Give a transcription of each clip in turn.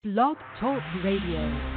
Blog Talk Radio.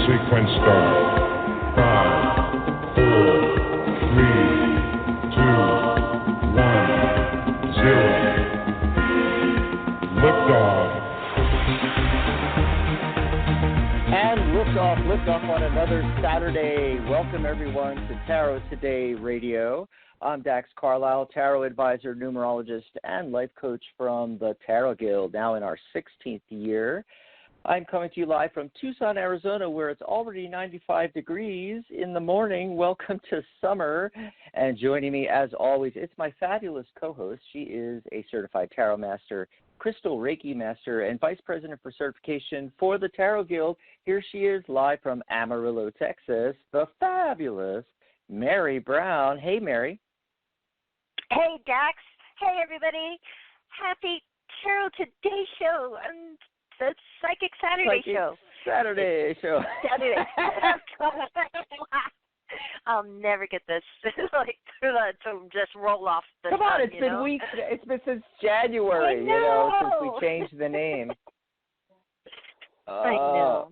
Sequence start. 5, 4, 3, 2, 1, 0. Liftoff. And liftoff on another Saturday. Welcome everyone to Tarot Today Radio. I'm Dax Carlisle, tarot advisor, numerologist, and life coach from the Tarot Guild, now in our 16th year. I'm coming to you live from Tucson, Arizona, where it's already 95 degrees in the morning. Welcome to summer. And joining me, as always, it's my fabulous co-host. She is a certified tarot master, crystal Reiki master, and vice president for certification for the Tarot Guild. Here she is, live from Amarillo, Texas, the fabulous Mary Brown. Hey, Mary. Hey, Dax. Hey, everybody. Happy Tarot Today show. And the Psychic Saturday show. Saturday show. Saturday. I'll never get this to just roll off the Come on, tongue, it's been weeks. It's been since January, since we changed the name. I know.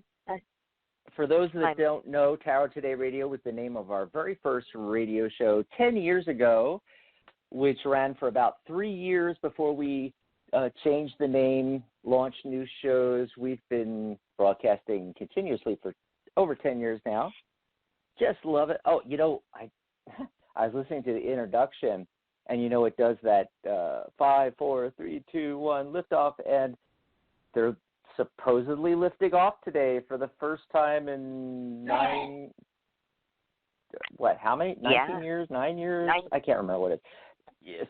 For those that don't know, Tarot Today Radio was the name of our very first radio show 10 years ago, which ran for about 3 years before we changed the name, launched new shows. We've been broadcasting continuously for over 10 years now. Just love it. Oh, I was listening to the introduction, and it does that 5, 4, 3, 2, 1 liftoff, and they're supposedly lifting off today for the first time in how many? 19 years? 9 years? I can't remember what it is.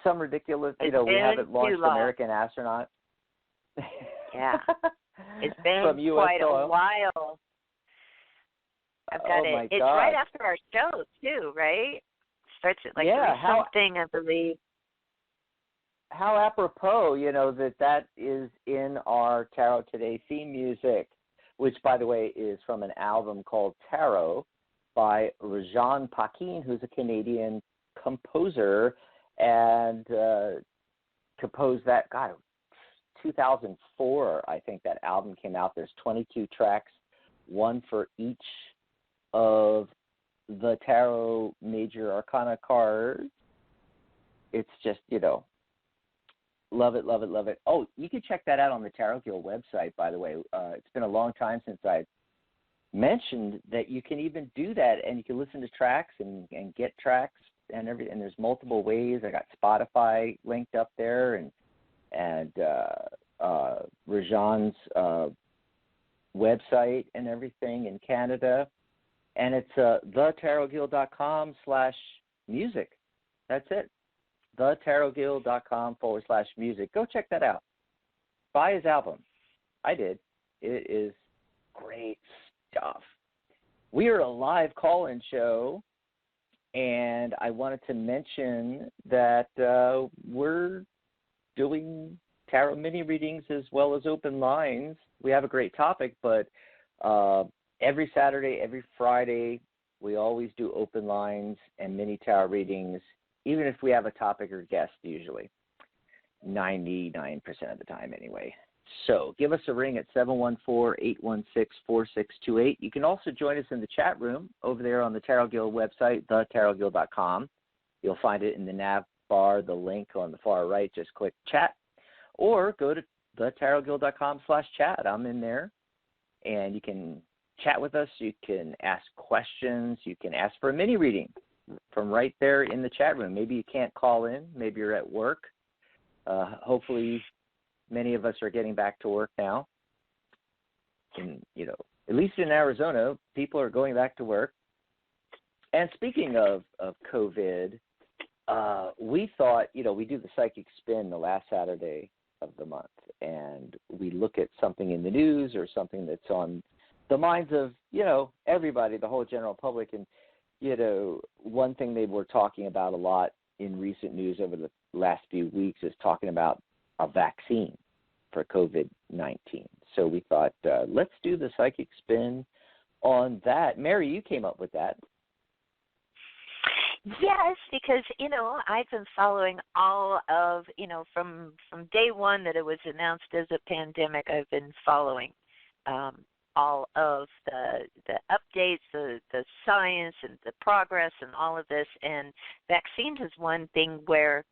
Some ridiculous, we haven't launched American Astronaut. Yeah. It's been From quite soil. a while. I've got it. It's God. right after our show, too, right? Starts at something, I believe. How apropos, that is in our Tarot Today theme music, which, by the way, is from an album called Tarot by Rajan Paquin, who's a Canadian composer, and composed that, 2004, I think that album came out. There's 22 tracks, one for each of the Tarot Major Arcana cards. It's just, love it, love it, love it. Oh, you can check that out on the Tarot Guild website, by the way. It's been a long time since I mentioned that you can even do that, and you can listen to tracks and get tracks and everything. And there's multiple ways. I got Spotify linked up there, and Rajan's website and everything in Canada. And it's thetarotguild.com/music. That's it. thetarotguild.com/music. Go check that out. Buy his album. I did. It is great stuff. We are a live call-in show, and I wanted to mention that we're doing tarot mini readings as well as open lines. We have a great topic, but every Saturday, every Friday, we always do open lines and mini tarot readings, even if we have a topic or guest, usually 99% of the time anyway. So give us a ring at 714-816-4628. You can also join us in the chat room over there on the Tarot Guild website, thetarotguild.com. You'll find it in the nav bar, the link on the far right. Just click chat, or go to thetarotguild.com/chat. I'm in there, and you can chat with us. You can ask questions. You can ask for a mini reading from right there in the chat room. Maybe you can't call in. Maybe you're at work. Hopefully, many of us are getting back to work now. And, at least in Arizona, people are going back to work. And speaking of COVID, we thought, we do the psychic spin the last Saturday of the month, and we look at something in the news or something that's on the minds of, everybody, the whole general public. And, one thing they were talking about a lot in recent news over the last few weeks is talking about a vaccine for COVID-19. So we thought, let's do the psychic spin on that. Mary, you came up with that. Yes, because, I've been following all of, from day one that it was announced as a pandemic, I've been following all of the updates, the science and the progress and all of this. And vaccines is one thing where,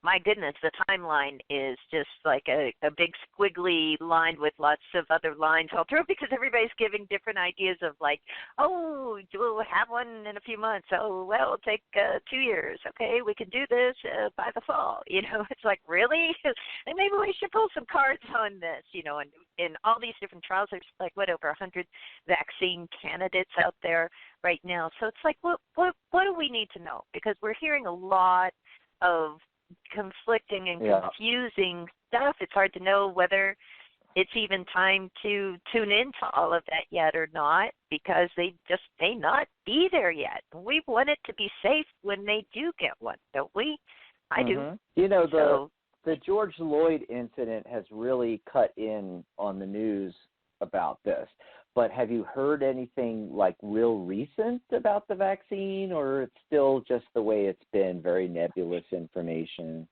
my goodness, the timeline is just like a big squiggly line with lots of other lines all through, because everybody's giving different ideas of like, oh, we'll have one in a few months. Oh, well, it'll take 2 years. Okay, we can do this by the fall. It's like, really? And maybe we should pull some cards on this, and in all these different trials, there's like, over 100 vaccine candidates out there right now. So it's like, what do we need to know? Because we're hearing a lot of conflicting and confusing stuff. It's hard to know whether it's even time to tune into all of that yet or not, because they just may not be there yet. We want it to be safe when they do get one, don't we? I do. The George Floyd incident has really cut in on the news about this. But have you heard anything like real recent about the vaccine, or it's still just the way it's been, very nebulous information?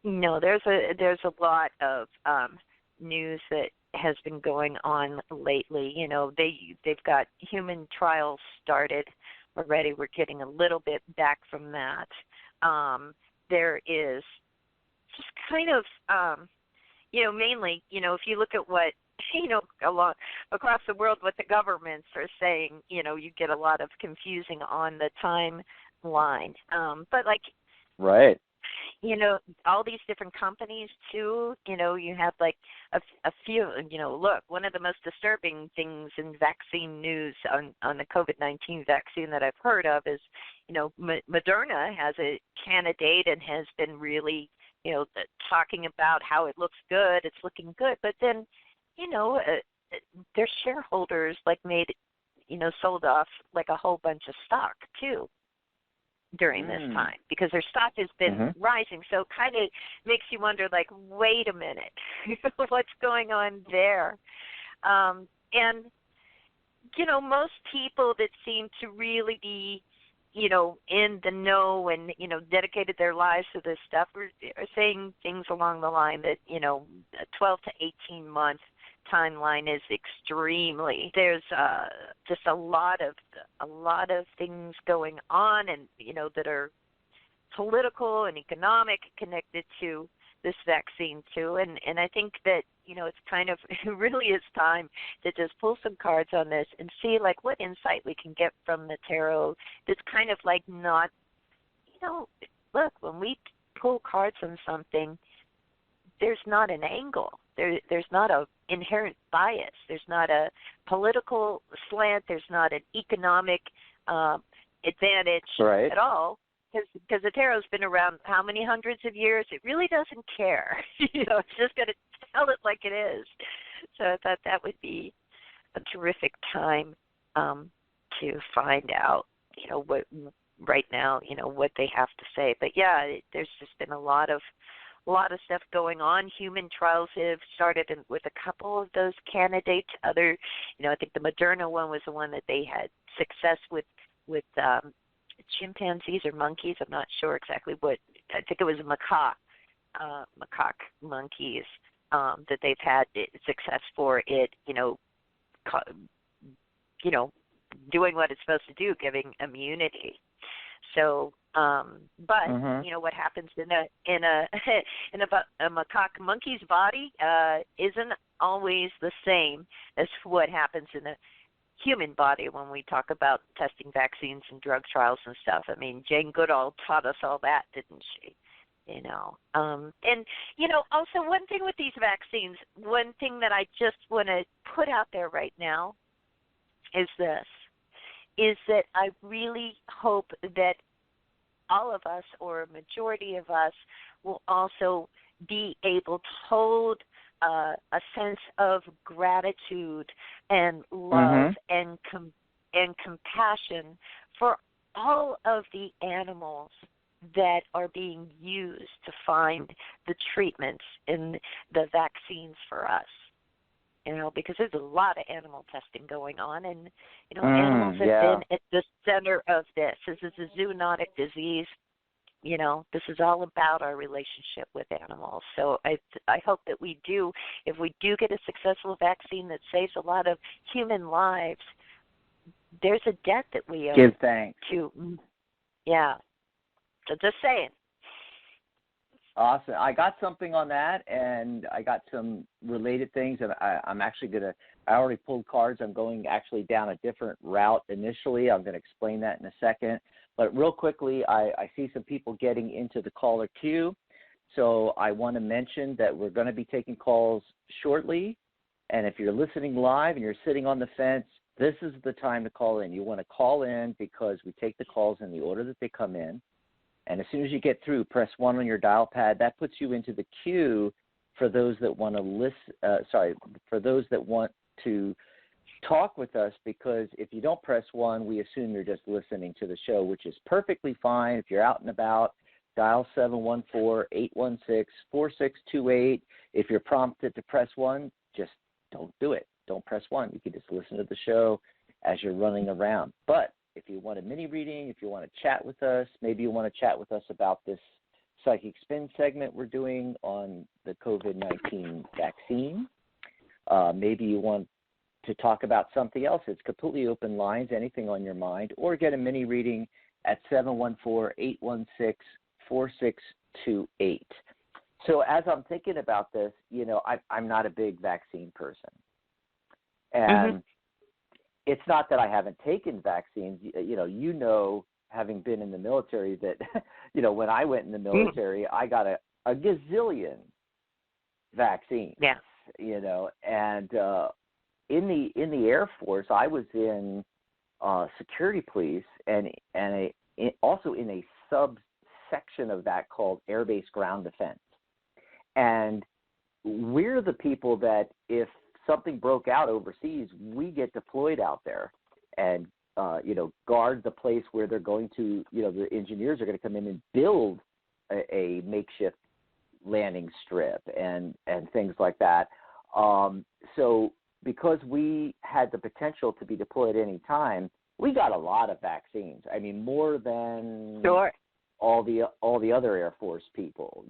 No, there's a lot of news that has been going on lately. They've got human trials started already. We're getting a little bit back from that. There is just kind of, mainly, if you look at what, a lot across the world, what the governments are saying, you get a lot of confusing on the timeline. But like, right. All these different companies too, you have like a few, look, one of the most disturbing things in vaccine news on the COVID-19 vaccine that I've heard of is, Moderna has a candidate and has been really, talking about how it looks good, it's looking good, but then, their shareholders sold off like a whole bunch of stock too during this time, because their stock has been rising. So it kind of makes you wonder, like, wait a minute, what's going on there? And, most people that seem to really be, in the know and, dedicated their lives to this stuff are saying things along the line that, a 12 to 18 month timeline is extremely. There's just a lot of things going on, and that are political and economic connected to this vaccine too. And I think that it's kind of, it really is time to just pull some cards on this and see like what insight we can get from the tarot. That's kind of like not, look, when we pull cards on something, there's not an angle. There's not a inherent bias. There's not a political slant. There's not an economic advantage at all. Because the tarot's been around how many hundreds of years? It really doesn't care. It's just going to tell it like it is. So I thought that would be a terrific time to find out, what right now, what they have to say. But yeah, there's just been a lot of stuff going on. Human trials have started with a couple of those candidates. Other, I think the Moderna one was the one that they had success with chimpanzees or monkeys. I'm not sure exactly what. I think it was macaque monkeys that they've had success for it. Doing what it's supposed to do, giving immunity. So But you know what happens in a in a macaque monkey's body isn't always the same as what happens in a human body when we talk about testing vaccines and drug trials and stuff. I mean, Jane Goodall taught us all that, didn't she? You know, and you know, also one thing with these vaccines, one thing that I just want to put out there right now is this: is that I really hope that all of us, or a majority of us, will also be able to hold a sense of gratitude and love and compassion for all of the animals that are being used to find the treatments and the vaccines for us. You know, because there's a lot of animal testing going on, and you know, animals have been at the center of this. This is a zoonotic disease. You know, this is all about our relationship with animals. So I hope that we do, if we do get a successful vaccine that saves a lot of human lives, there's a debt that we owe. Give thanks. Yeah. So just saying. Awesome. I got something on that, and I got some related things. And I'm actually I already pulled cards. I'm going actually down a different route initially. I'm going to explain that in a second. But real quickly, I see some people getting into the caller queue. So I want to mention that we're going to be taking calls shortly. And if you're listening live and you're sitting on the fence, this is the time to call in. You want to call in because we take the calls in the order that they come in. And as soon as you get through, press 1 on your dial pad. That puts you into the queue for those that want to for those that want to talk with us, because if you don't press 1, we assume you're just listening to the show, which is perfectly fine. If you're out and about, dial 714-816-4628. If you're prompted to press 1, just don't do it. Don't press 1. You can just listen to the show as you're running around. But if you want a mini reading, if you want to chat with us, maybe you want to chat with us about this Psychic Spin segment we're doing on the COVID-19 vaccine. Maybe you want to talk about something else. It's completely open lines, anything on your mind, or get a mini reading at 714-816-4628. So as I'm thinking about this, you know, I'm not a big vaccine person. And it's not that I haven't taken vaccines. You know, having been in the military, that, you know, when I went in the military, I got a gazillion vaccines. Yeah. You know, and in the Air Force, I was in security police and also in a subsection of that called Air Base Ground Defense. And we're the people that, if something broke out overseas, we get deployed out there and, guard the place where they're going to, the engineers are going to come in and build a makeshift landing strip and things like that. So because we had the potential to be deployed at any time, we got a lot of vaccines. I mean, more than all the other Air Force people,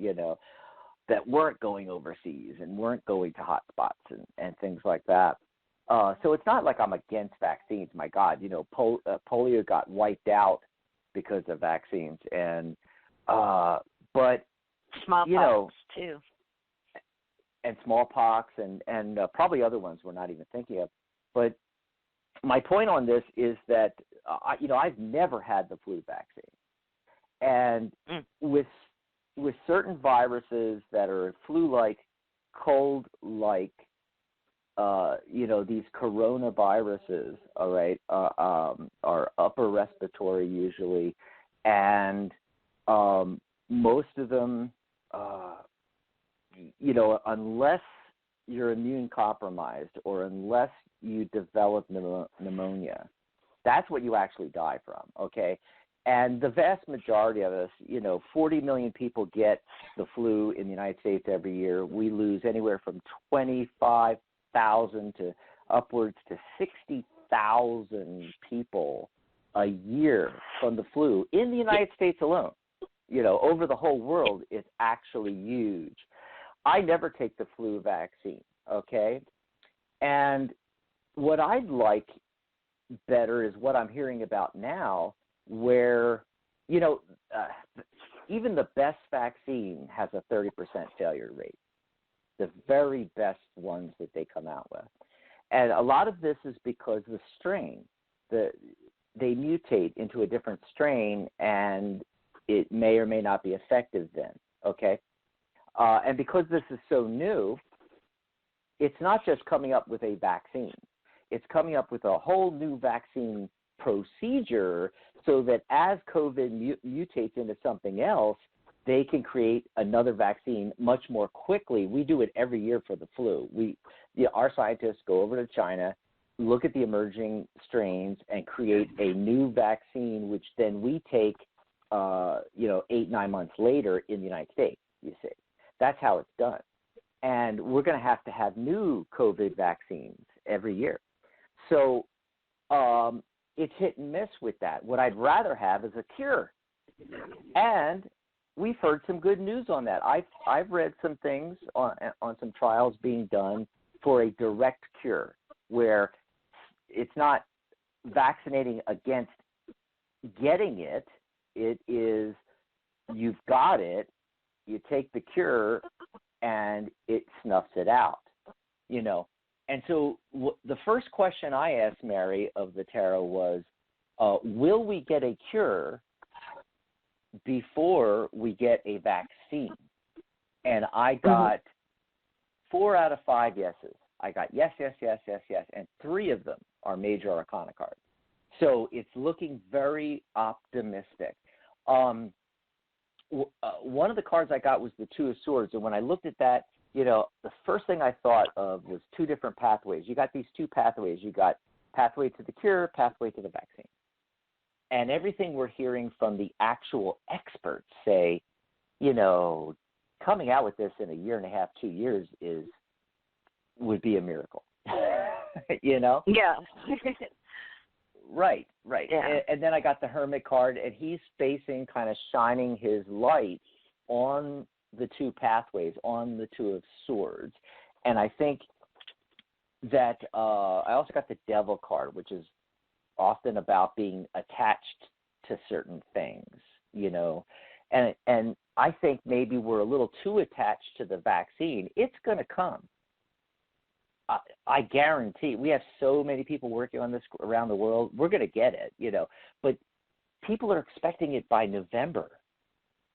that weren't going overseas and weren't going to hot spots and things like that. So it's not like I'm against vaccines. My God, polio got wiped out because of vaccines, and but smallpox too, and smallpox and probably other ones we're not even thinking of. But my point on this is that I've never had the flu vaccine, and with certain viruses that are flu-like, cold-like, these coronaviruses, all right, are upper respiratory usually, and most of them, unless you're immune compromised or unless you develop pneumonia, that's what you actually die from, okay? And the vast majority of us, 40 million people get the flu in the United States every year. We lose anywhere from 25,000 to upwards to 60,000 people a year from the flu in the United States alone. Over the whole world, it's actually huge. I never take the flu vaccine, okay? And what I'd like better is what I'm hearing about now, where, even the best vaccine has a 30% failure rate. The very best ones that they come out with. And a lot of this is because the strain, they mutate into a different strain, and it may or may not be effective then, okay? And because this is so new, it's not just coming up with a vaccine. It's coming up with a whole new vaccine procedure so that as COVID mutates into something else, they can create another vaccine much more quickly. We do it every year for the flu. Our scientists go over to China, look at the emerging strains, and create a new vaccine, which then we take, 8-9 months later in the United States, you see. That's how it's done. And we're going to have new COVID vaccines every year. So it's hit and miss with that. What I'd rather have is a cure. And we've heard some good news on that. I've read some things on some trials being done for a direct cure, where it's not vaccinating against getting it. It is, you've got it, you take the cure, and it snuffs it out, And so the first question I asked Mary of the tarot was, will we get a cure before we get a vaccine? And I got 4 out of 5 yeses. I got yes, yes, yes, yes, yes, and 3 of them are major arcana cards. So it's looking very optimistic. One of the cards I got was the 2 of Swords, and when I looked at that, the first thing I thought of was 2 different pathways. You got these 2 pathways. You got pathway to the cure, pathway to the vaccine. And everything we're hearing from the actual experts say, coming out with this in a year and a half, 2 years would be a miracle. Yeah. Right. Yeah. And then I got the Hermit card, and he's facing, kind of shining his light on the 2 pathways, on the 2 of Swords. And I think that I also got the Devil card, which is often about being attached to certain things, And I think maybe we're a little too attached to the vaccine. It's going to come. I guarantee. We have so many people working on this around the world. We're going to get it, But people are expecting it by November,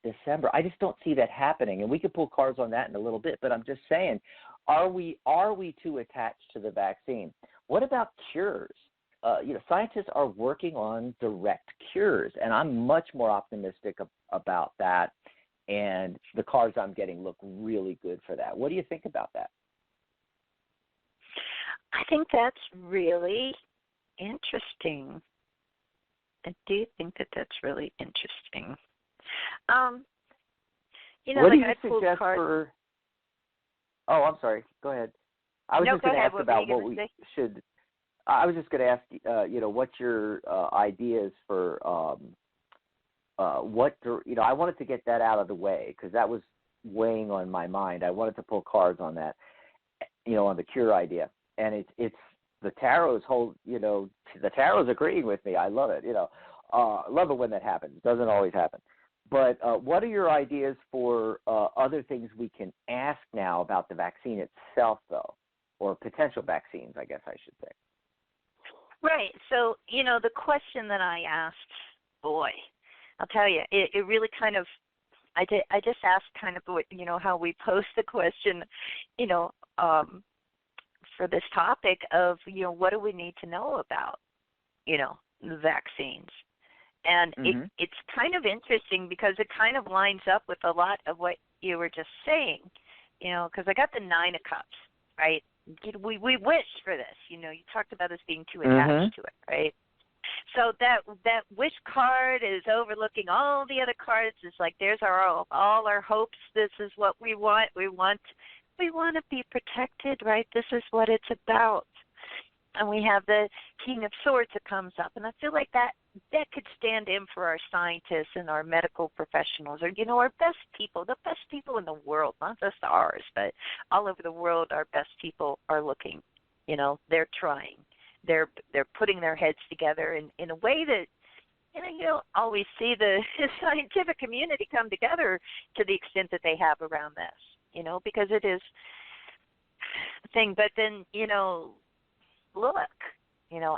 December. I just don't see that happening. And we could pull cards on that in a little bit. But I'm just saying, are we too attached to the vaccine? What about cures? Scientists are working on direct cures, and I'm much more optimistic about that. And the cards I'm getting look really good for that. What do you think about that? I think that's really interesting. I do think that that's really interesting. What do you suggest for? Oh, I'm sorry. Go ahead. I was just going to ask about what we should. I was just going to ask, what's your ideas for I wanted to get that out of the way because that was weighing on my mind. I wanted to pull cards on that, on the cure idea. And it's the tarot's the tarot's agreeing with me. I love it. I love it when that happens. It doesn't always happen. But what are your ideas for other things we can ask now about the vaccine itself, though, or potential vaccines, I guess I should say? Right. So, the question that I asked, boy, I'll tell you, it really kind of, I just asked kind of, how we post the question, for this topic of, what do we need to know about, the vaccines? And it's kind of interesting because it kind of lines up with a lot of what you were just saying, because I got the 9 of Cups, right? We wish for this, you talked about us being too attached to it, right? So that wish card is overlooking all the other cards. It's like there's all our hopes. This is what we want. We want to be protected, right? This is what it's about. And we have the King of Swords that comes up, and I feel like that could stand in for our scientists and our medical professionals, or our best people, the best people in the world, not just ours, but all over the world. Our best people are looking. They're trying. They're putting their heads together in a way that you don't always see the scientific community come together to the extent that they have around this, because it is a thing. But then, look,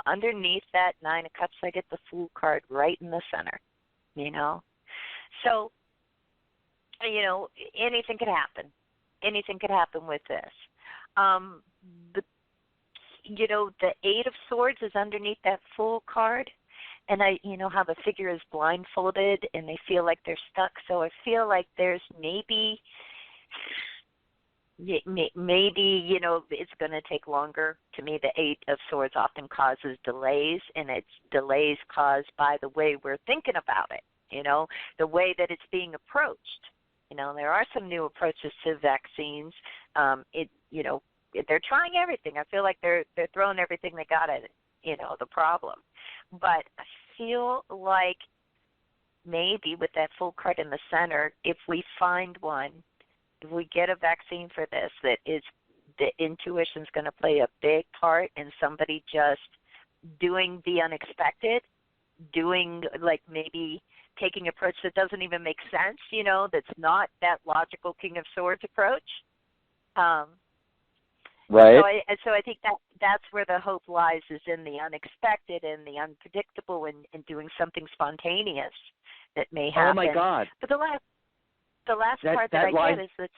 underneath that 9 of Cups, I get the Fool card right in the center, So, anything could happen. Anything could happen with this. The 8 of Swords is underneath that Fool card. And how the figure is blindfolded and they feel like they're stuck. So I feel like there's maybe, it's going to take longer. To me, the 8 of Swords often causes delays, and it's delays caused by the way we're thinking about it, the way that it's being approached. There are some new approaches to vaccines. They're trying everything. I feel like they're throwing everything they got at it, the problem. But I feel like maybe with that Fool card in the center, if we find one, if we get a vaccine for this, that is, the intuition's going to play a big part in somebody just doing the unexpected, doing like maybe taking an approach that doesn't even make sense, that's not that logical King of Swords approach. Right. So I think that's where the hope lies, is in the unexpected and the unpredictable, and doing something spontaneous that may happen. Oh my God! But the last part that I get is the.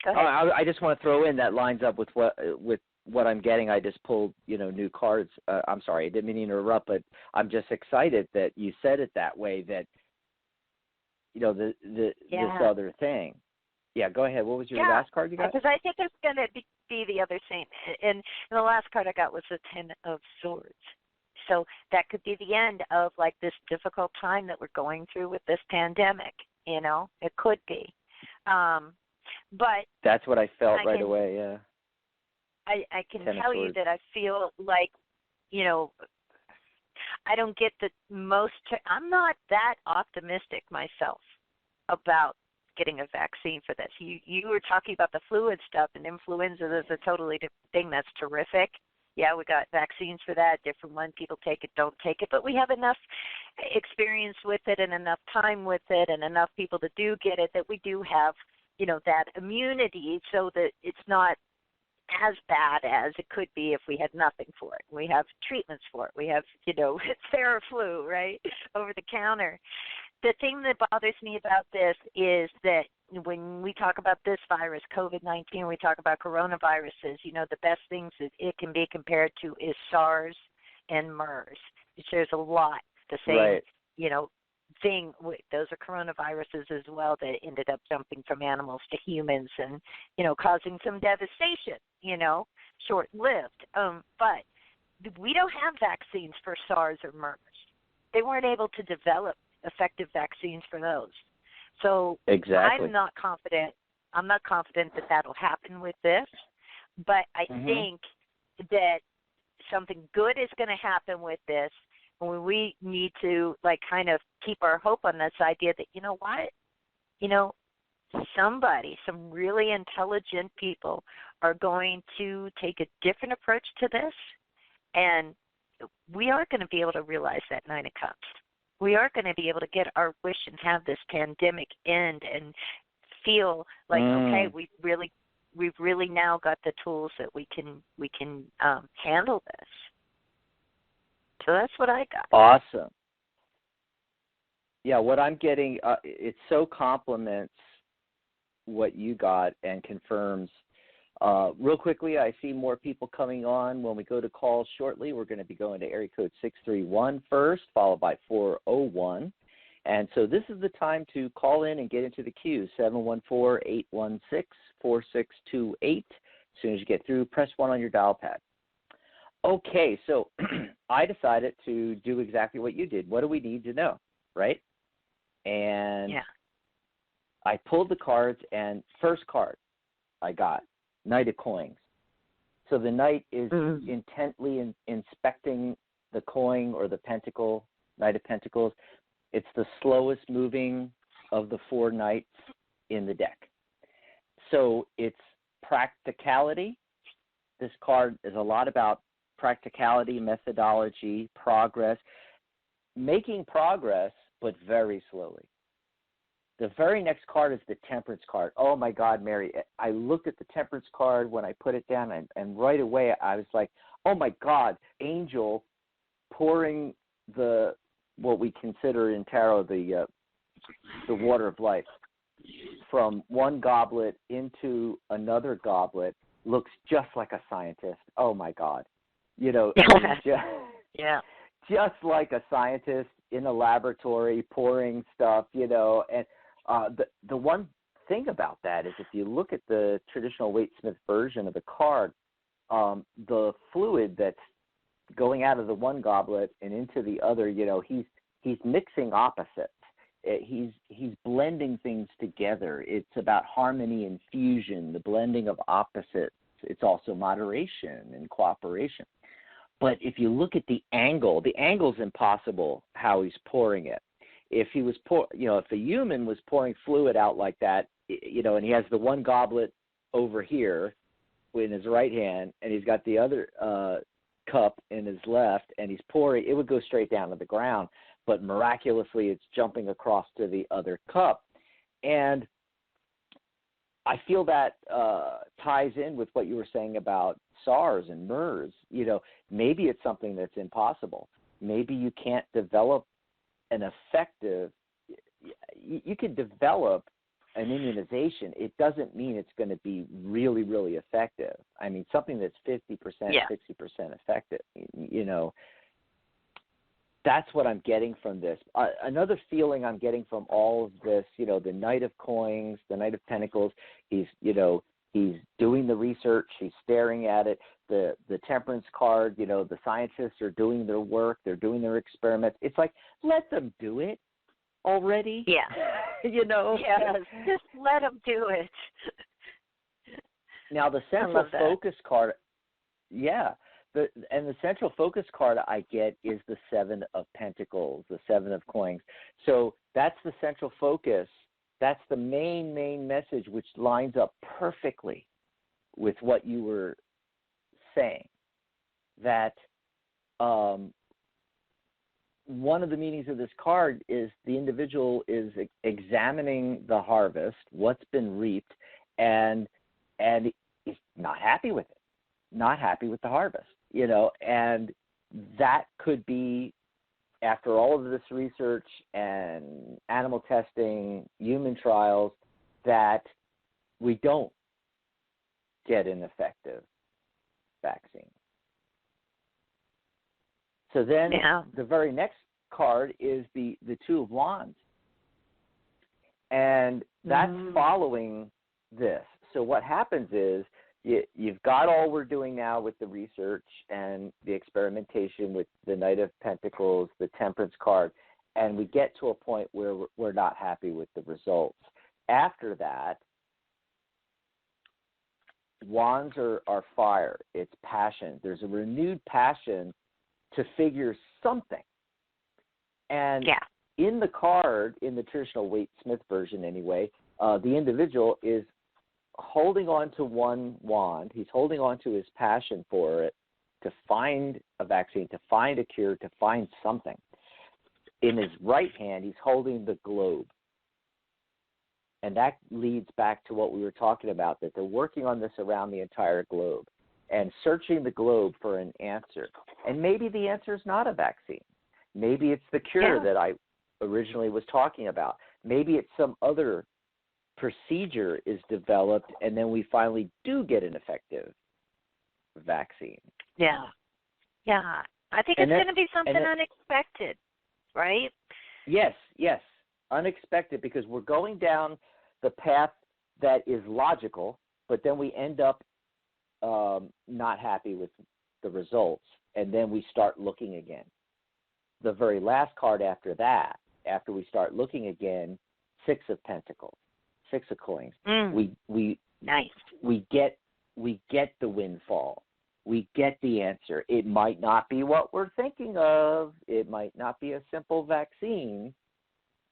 Go ahead. I just want to throw in that lines up with what I'm getting. I just pulled new cards. I'm sorry, I didn't mean to interrupt, but I'm just excited that you said it that way. That this other thing. Yeah, go ahead. What was your last card you got? Because I think it's going to be the other same. And the last card I got was the 10 of Swords. So that could be the end of, like, this difficult time that we're going through with this pandemic. It could be. But that's what I felt right away, yeah. I can tell you that I feel like, I don't get the most – I'm not that optimistic myself about getting a vaccine for this. You were talking about the fluid stuff, and influenza is a totally different thing. That's terrific. Yeah, we got vaccines for that, different ones. People take it, don't take it. But we have enough experience with it and enough time with it and enough people to do get it that we do have, that immunity, so that it's not as bad as it could be if we had nothing for it. We have treatments for it. We have, Theraflu, right, over the counter. The thing that bothers me about this is that when we talk about this virus, COVID-19, we talk about coronaviruses, the best things that it can be compared to is SARS and MERS. There's a lot the same, right. Thing. Those are coronaviruses as well that ended up jumping from animals to humans and, causing some devastation, short-lived. But we don't have vaccines for SARS or MERS. They weren't able to develop effective vaccines for those. So exactly. I'm not confident that that'll happen with this, but I think that something good is going to happen with this, and we need to kind of keep our hope on this idea that, some really intelligent people are going to take a different approach to this, and we are going to be able to realize that 9 of Cups. We are going to be able to get our wish and have this pandemic end and feel like, okay, we've really now got the tools that we can handle this. So that's what I got. Awesome. Yeah, what I'm getting, it so complements what you got and confirms. Real quickly, I see more people coming on. When we go to calls shortly, we're going to be going to area code 631 first, followed by 401. And so this is the time to call in and get into the queue, 714-816-4628. As soon as you get through, press 1 on your dial pad. Okay, so I decided to do exactly what you did. What do we need to know, right? And I pulled the cards, and first card I got, Knight of Coins. So the knight is intently inspecting the coin or the pentacle, Knight of Pentacles. It's the slowest moving of the 4 knights in the deck. So it's practicality. This card is a lot about practicality, methodology, progress. making progress, but very slowly. The very next card is the Temperance card. Oh, my God, Mary. I looked at the Temperance card when I put it down, and right away I was like, oh, my God, angel pouring what we consider in tarot the water of life from one goblet into another goblet looks just like a scientist. Oh, my God. Just like a scientist in a laboratory pouring stuff, and the one thing about that is if you look at the traditional Waite-Smith version of the card, the fluid that's going out of the one goblet and into the other, he's mixing opposites. He's blending things together. It's about harmony and fusion, the blending of opposites. It's also moderation and cooperation. But if you look at the angle's impossible how he's pouring it. If he was if a human was pouring fluid out like that, and he has the one goblet over here in his right hand, and he's got the other cup in his left, and he's pouring, it would go straight down to the ground. But miraculously, it's jumping across to the other cup. And I feel that ties in with what you were saying about SARS and MERS. Maybe it's something that's impossible. Maybe you can't develop an effective – you can develop an immunization. It doesn't mean it's going to be really, really effective. I mean, something that's 50%, 60% effective, That's what I'm getting from this. Another feeling I'm getting from all of this, the Knight of Coins, the Knight of Pentacles, he's doing the research, he's staring at it. The Temperance card, the scientists are doing their work, they're doing their experiments. It's like, let them do it already. Yeah. Yes, just let them do it. Now, the Central Focus card, the Central Focus card I get is the Seven of Pentacles, the Seven of Coins. So that's the Central Focus. That's the main message, which lines up perfectly with what you were saying, that one of the meanings of this card is the individual is examining the harvest, what's been reaped, and is not happy with it, not happy with the harvest, and that could be, after all of this research and animal testing, human trials, that we don't get an effective vaccine. So then the very next card is the Two of Wands. And that's following this. So what happens is you've got all we're doing now with the research and the experimentation with the Knight of Pentacles, the Temperance card, and we get to a point where we're not happy with the results. After that, Wands are fire. It's passion. There's a renewed passion to figure something. And in the card, in the traditional Waite-Smith version anyway, the individual is holding on to one wand. He's holding on to his passion for it, to find a vaccine, to find a cure, to find something. In his right hand, he's holding the globe. And that leads back to what we were talking about, that they're working on this around the entire globe and searching the globe for an answer. And maybe the answer is not a vaccine. Maybe it's the cure that I originally was talking about. Maybe it's some other procedure is developed, and then we finally do get an effective vaccine. Yeah. I think it's going to be something unexpected, right? Yes. Unexpected, because we're going down the path that is logical, but then we end up not happy with the results, and then we start looking again. The very last card after that, after we start looking again, Six of Pentacles, Six of Coins. We get the windfall. We get the answer. It might not be what we're thinking of. It might not be a simple vaccine,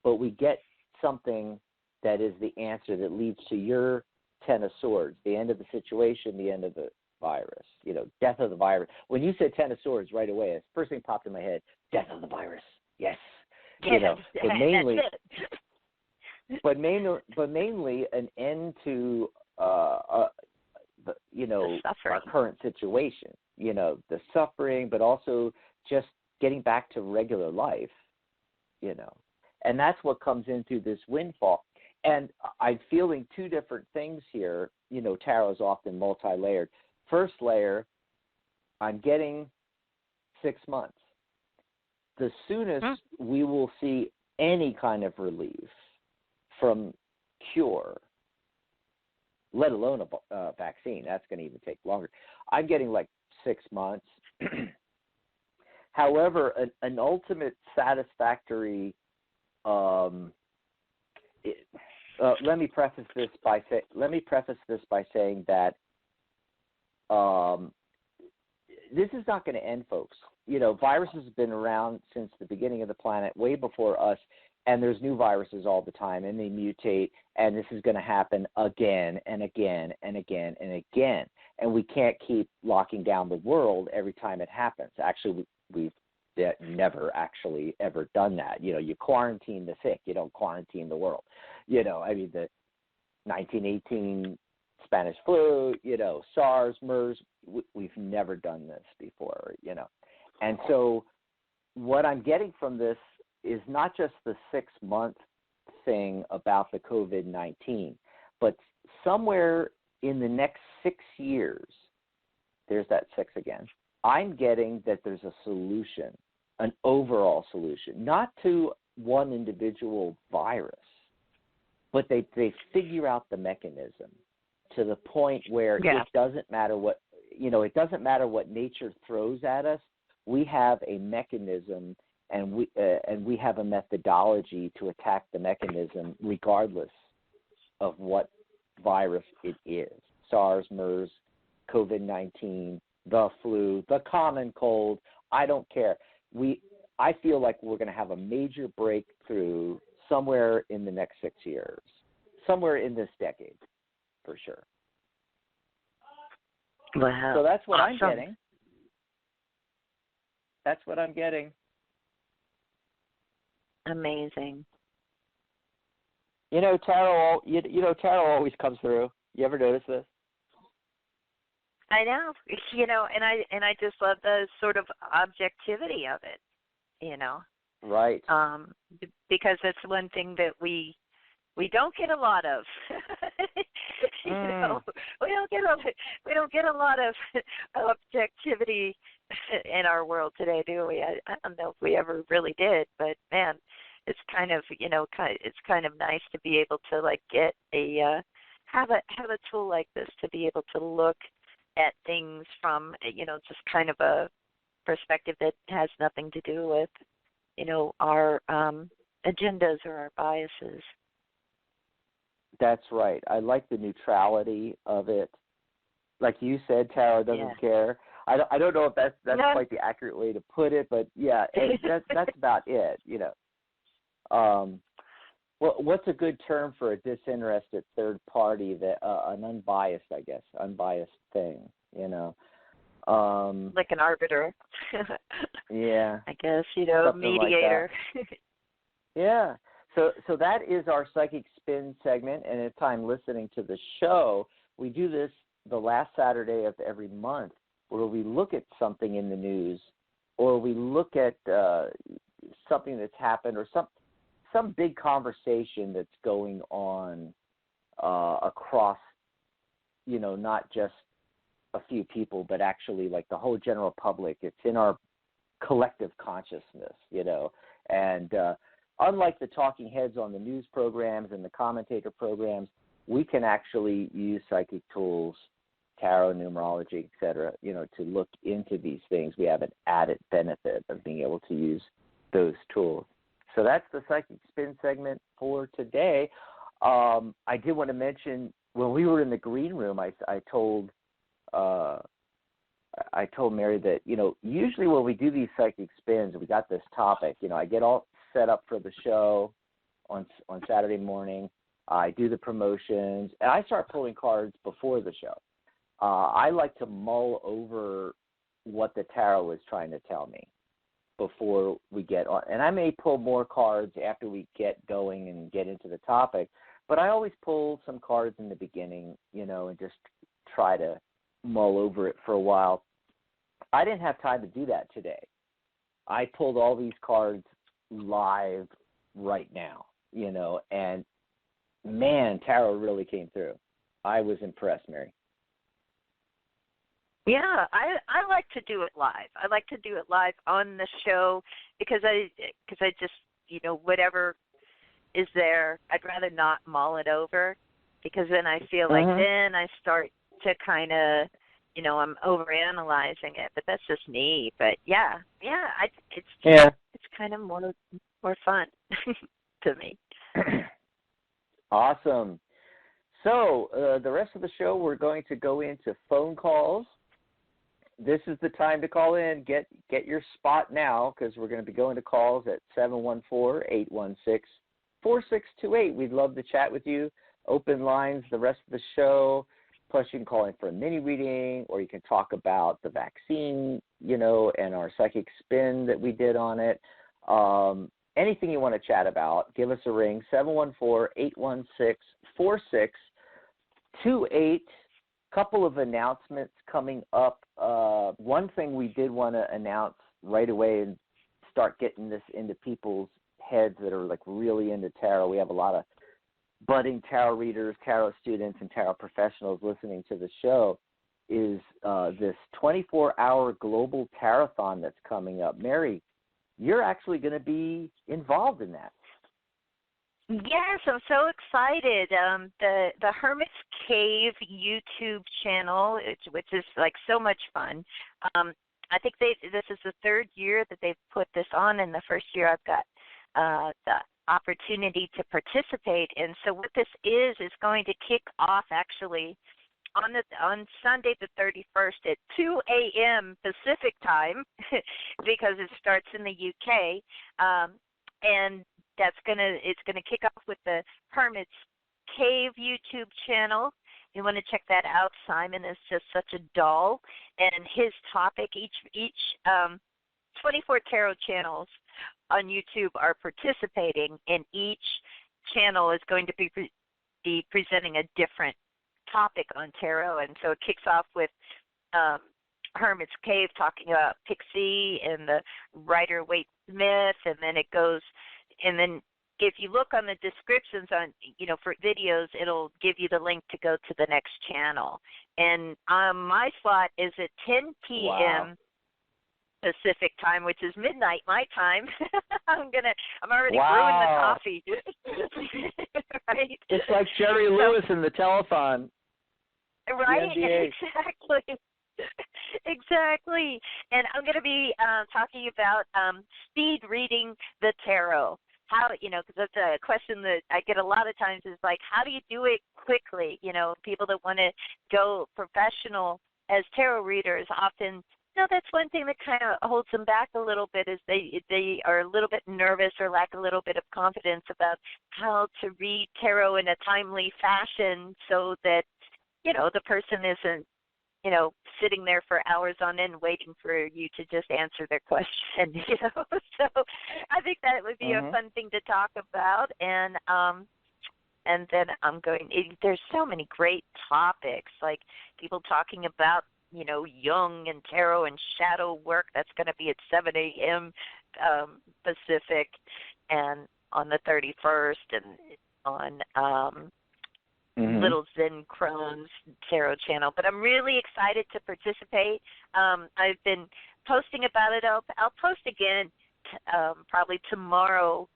but we get something that is the answer that leads to your Ten of Swords, the end of the situation, the end of the virus, death of the virus. When you said Ten of Swords right away, the first thing popped in my head, death of the virus, Yes. Yes, But mainly, that's it. but mainly an end to our current situation. The suffering, but also just getting back to regular life. And that's what comes into this windfall. And I'm feeling two different things here. Tarot is often multi-layered. First layer, I'm getting 6 months. The soonest we will see any kind of relief from cure, let alone a vaccine, that's going to even take longer. I'm getting like 6 months. However, an ultimate satisfactory let me preface this by saying that this is not going to end, folks. Viruses have been around since the beginning of the planet, way before us, and there's new viruses all the time, and they mutate, and this is going to happen again and again and again and again. And we can't keep locking down the world every time it happens. Actually, we've never actually ever done that. You quarantine the sick. You don't quarantine the world. The 1918 Spanish flu, SARS, MERS, we've never done this before, And so what I'm getting from this is not just the 6-month thing about the COVID-19, but somewhere in the next 6 years, there's that 6 again, I'm getting that there's a solution, an overall solution, not to one individual virus, but they figure out the mechanism to the point where it doesn't matter what nature throws at us. We have a mechanism, and we have a methodology to attack the mechanism regardless of what virus it is. SARS, MERS, COVID-19, the flu, the common cold, I don't care. I feel like we're going to have a major breakthrough somewhere in the next 6 years, somewhere in this decade, for sure. Wow. So that's what awesome. I'm getting. That's what I'm getting. Amazing. Tarot. Tarot always comes through. You ever notice this? I know. And I just love the sort of objectivity of it. Right. Because it's one thing that we don't get a lot of. We don't get a lot of objectivity in our world today, do we? I don't know if we ever really did, but man, it's kind of it's kind of nice to be able to get have a tool like this to be able to look at things from just kind of a perspective that has nothing to do with our agendas or our biases. That's right. I like the neutrality of it. Like you said, Tarot doesn't care. I don't know if that's quite the accurate way to put it, but yeah, that's about it. Well, what's a good term for a disinterested third party? An unbiased, I guess, unbiased thing. Like an arbiter. Yeah. I guess Something mediator. Like yeah. So that is our Psychic Spin segment, and if I'm listening to the show, we do this the last Saturday of every month, where we look at something in the news, or we look at something that's happened, or some big conversation that's going on across, not just a few people, but actually like the whole general public. It's in our collective consciousness, and unlike the talking heads on the news programs and the commentator programs, we can actually use psychic tools, tarot, numerology, et cetera, to look into these things. We have an added benefit of being able to use those tools. So that's the Psychic Spin segment for today. I did want to mention, when we were in the green room, I told Mary that, usually when we do these psychic spins, we got this topic, I get all set up for the show on Saturday morning. I do the promotions, and I start pulling cards before the show. I like to mull over what the tarot is trying to tell me before we get on. And I may pull more cards after we get going and get into the topic, but I always pull some cards in the beginning, and just try to mull over it for a while. I didn't have time to do that today. I pulled all these cards live right now, and man, tarot really came through. I was impressed, Mary. Yeah, I like to do it live. I like to do it live on the show because I just, whatever is there, I'd rather not mull it over, because then I feel like then I start to kind of, I'm overanalyzing it. But that's just me. But it's kind of more fun to me. Awesome. So the rest of the show, we're going to go into phone calls. This is the time to call in. Get your spot now, because we're going to be going to calls at 714-816-4628. We'd love to chat with you. Open lines the rest of the show. Plus, you can call in for a mini reading, or you can talk about the vaccine, and our psychic spin that we did on it. Anything you want to chat about, give us a ring, 714-816-4628. Couple of announcements coming up. One thing we did want to announce right away and start getting this into people's heads that are like really into tarot. We have a lot of budding tarot readers, tarot students, and tarot professionals listening to the show, is this 24-hour global tarot-thon that's coming up. Mary, you're actually going to be involved in that. Yes, I'm so excited. The Hermit's Cave YouTube channel, which is like so much fun. I think this is the third year that they've put this on, and the first year I've got the opportunity to participate. And so what this is going to kick off actually on Sunday the 31st at 2 a.m. Pacific time, because it starts in the UK, and it's gonna kick off with the Hermit's Cave YouTube channel. You want to check that out. Simon is just such a doll, and his topic, each 24 tarot channels on YouTube are participating, and each channel is going to be presenting a different topic on tarot. And so it kicks off with Hermit's Cave talking about Pixie and the Rider-Waite Smith, and then it goes, and then if you look on the descriptions on, for videos, it'll give you the link to go to the next channel. And my slot is at 10 p.m. Wow. Pacific time, which is midnight my time. I'm already Wow. brewing the coffee. Right? It's like Jerry Lewis in the telethon. Right? Exactly. Exactly. And I'm going to be talking about speed reading the tarot. How, because that's a question that I get a lot of times, is like, how do you do it quickly? People that want to go professional as tarot readers often, that's one thing that kind of holds them back a little bit, is they are a little bit nervous or lack a little bit of confidence about how to read tarot in a timely fashion, so that, the person isn't, sitting there for hours on end waiting for you to just answer their question, So I think that would be a fun thing to talk about. And then there's so many great topics, like people talking about, Jung and tarot and shadow work. That's going to be at 7 a.m. Pacific, and on the 31st, and on Little Zen Crone's tarot channel. But I'm really excited to participate. I've been posting about it. I'll post again probably tomorrow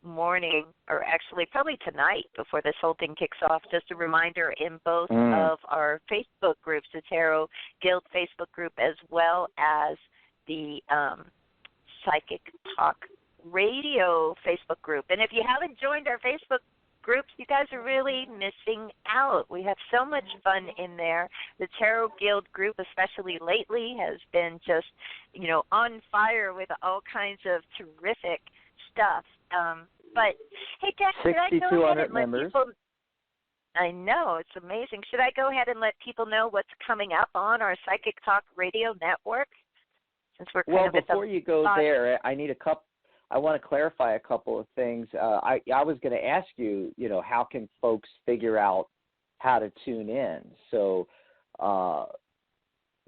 morning, or actually probably tonight before this whole thing kicks off. Just a reminder, in both of our Facebook groups, the Tarot Guild Facebook group, as well as the Psychic Talk Radio Facebook group. And if you haven't joined our Facebook groups, you guys are really missing out. We have so much fun in there. The Tarot Guild group, especially lately, has been just, on fire with all kinds of terrific stuff. But hey, Jack, should I go ahead and let members. people? I know, it's amazing. Should I go ahead and let people know what's coming up on our Psychic Talk Radio network? since we're Well, kind of at before the you go bottom. there, I want to clarify a couple of things. I was going to ask you, how can folks figure out how to tune in? So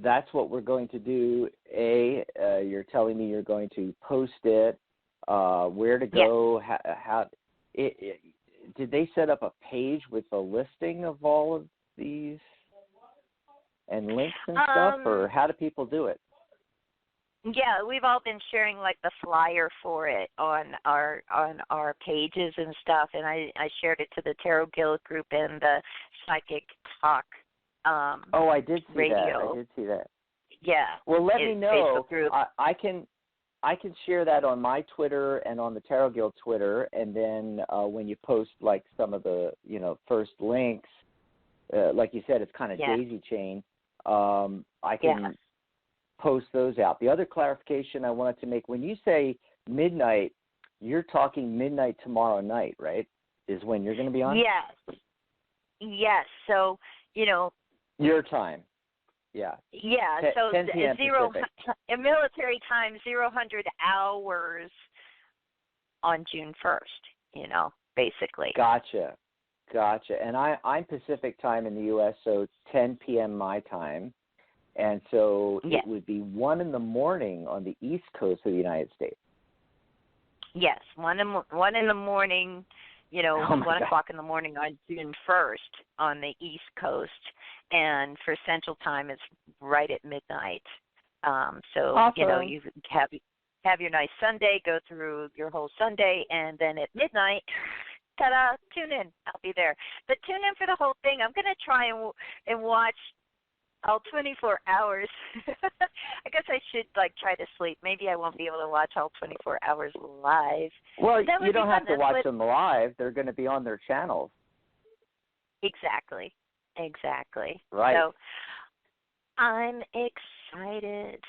that's what we're going to do. You're telling me you're going to post it, where to go, did they set up a page with a listing of all of these and links and stuff, or how do people do it? Yeah, we've all been sharing like the flyer for it on our pages and stuff, and I shared it to the Tarot Guild group and the Psychic Talk I did see radio. that. I did see that. Yeah. Well, let me know. Facebook group. I can share that on my Twitter and on the Tarot Guild Twitter, and then when you post like some of the first links, like you said, it's kind of daisy chain. I can post those out. The other clarification I wanted to make: when you say midnight, you're talking midnight tomorrow night, right? Is when you're going to be on? Yes. So your time. Yeah. Yeah. So 10 p.m. in military time, 00 hours on June 1st. Basically. Gotcha. And I'm Pacific time in the U.S., so 10 p.m. my time. And so it would be 1 in the morning on the East Coast of the United States. Yes, 1 in the morning, 1 o'clock in the morning on June 1st on the East Coast. And for Central Time, it's right at midnight. So, awesome. You have your nice Sunday, go through your whole Sunday, and then at midnight, ta-da, tune in. I'll be there. But tune in for the whole thing. I'm going to try and watch all 24 hours. I guess I should try to sleep. Maybe I won't be able to watch all 24 hours live. Well, you don't have to watch them live. They're going to be on their channels. Exactly. Right. So I'm excited.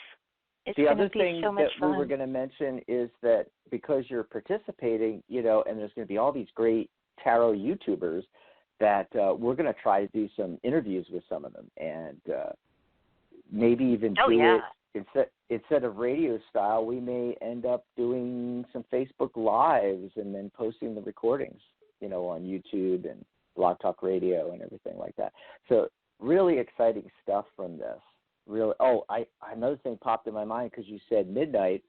It's the going to other be thing so much that fun. we were going to mention is that because you're participating, and there's going to be all these great tarot YouTubers, that we're going to try to do some interviews with some of them, and maybe even do it instead of radio style. We may end up doing some Facebook Lives and then posting the recordings, on YouTube and Blog Talk Radio and everything like that. So really exciting stuff from this. Really. Oh, another thing popped in my mind because you said midnight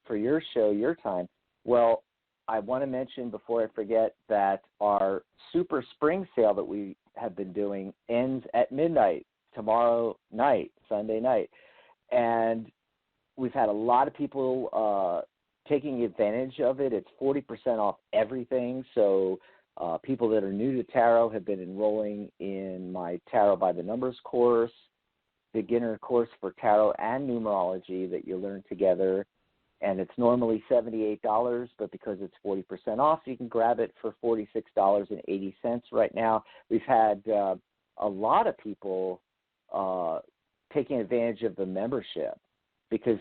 for your show, your time. Well, I want to mention before I forget that our Super Spring Sale that we have been doing ends at midnight tomorrow night, Sunday night. And we've had a lot of people taking advantage of it. It's 40% off everything. So people that are new to tarot have been enrolling in my Tarot by the Numbers course, beginner course for tarot and numerology that you learn together. And it's normally $78, but because it's 40% off, you can grab it for $46.80 right now. We've had a lot of people taking advantage of the membership because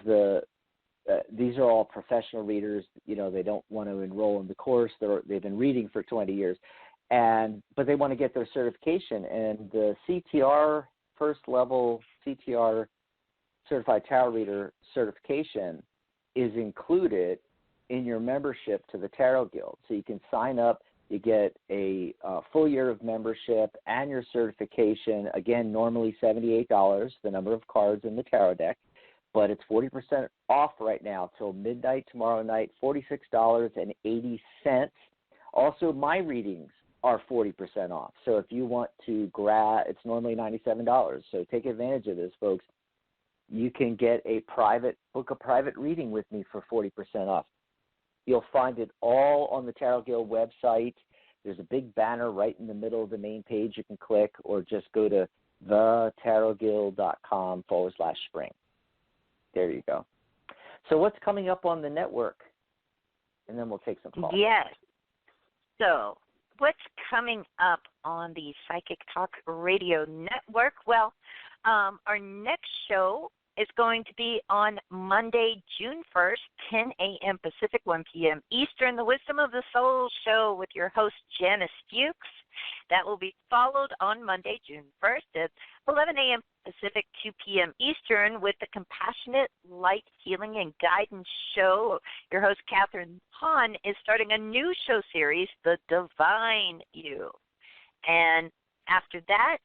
these are all professional readers. They don't want to enroll in the course. They've been reading for 20 years, but they want to get their certification. And the CTR, first level CTR Certified Tarot Reader certification is included in your membership to the Tarot Guild. So you can sign up, you get a full year of membership and your certification. Again, normally $78, the number of cards in the tarot deck, but it's 40% off right now till midnight tomorrow night, $46.80. Also, my readings are 40% off. So if you want to grab, it's normally $97. So take advantage of this, folks. You can book a private reading with me for 40% off. You'll find it all on the Tarot Guild website. There's a big banner right in the middle of the main page you can click, or just go to thetarotguild.com/spring. There you go. So what's coming up on the network? And then we'll take some calls. Yes. So what's coming up on the Psychic Talk Radio Network? Well, our next show is going to be on Monday, June 1st, 10 a.m. Pacific, 1 p.m. Eastern, the Wisdom of the Soul show with your host, Janice Fuchs. That will be followed on Monday, June 1st at 11 a.m. Pacific, 2 p.m. Eastern with the Compassionate Light Healing and Guidance Show. Your host, Catherine Hahn, is starting a new show series, The Divine You. And after that,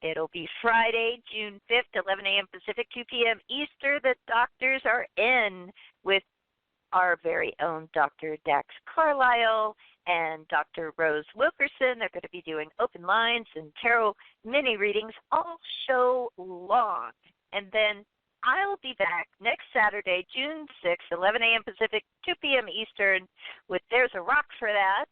it'll be Friday, June 5th, 11 a.m. Pacific, 2 p.m. Eastern. The doctors are in with our very own Dr. Dax Carlisle and Dr. Rose Wilkerson. They're going to be doing open lines and tarot mini readings all show long. And then I'll be back next Saturday, June 6th, 11 a.m. Pacific, 2 p.m. Eastern, with There's a Rock for That.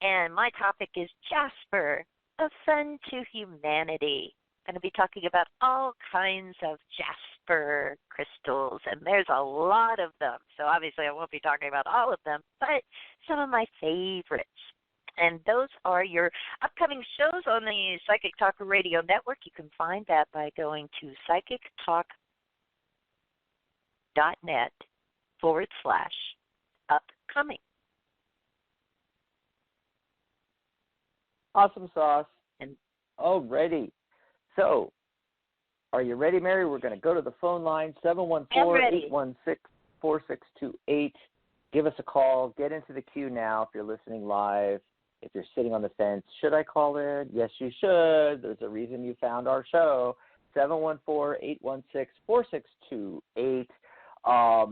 And my topic is Jasper, a friend to humanity. I'm going to be talking about all kinds of jasper crystals, and there's a lot of them. So obviously I won't be talking about all of them, but some of my favorites. And those are your upcoming shows on the Psychic Talk Radio Network. You can find that by going to psychictalk.net/upcoming. Awesome sauce. And already. So, are you ready, Mary? We're going to go to the phone line, 714-816-4628. Give us a call. Get into the queue now if you're listening live. If you're sitting on the fence, should I call in? Yes, you should. There's a reason you found our show, 714-816-4628. I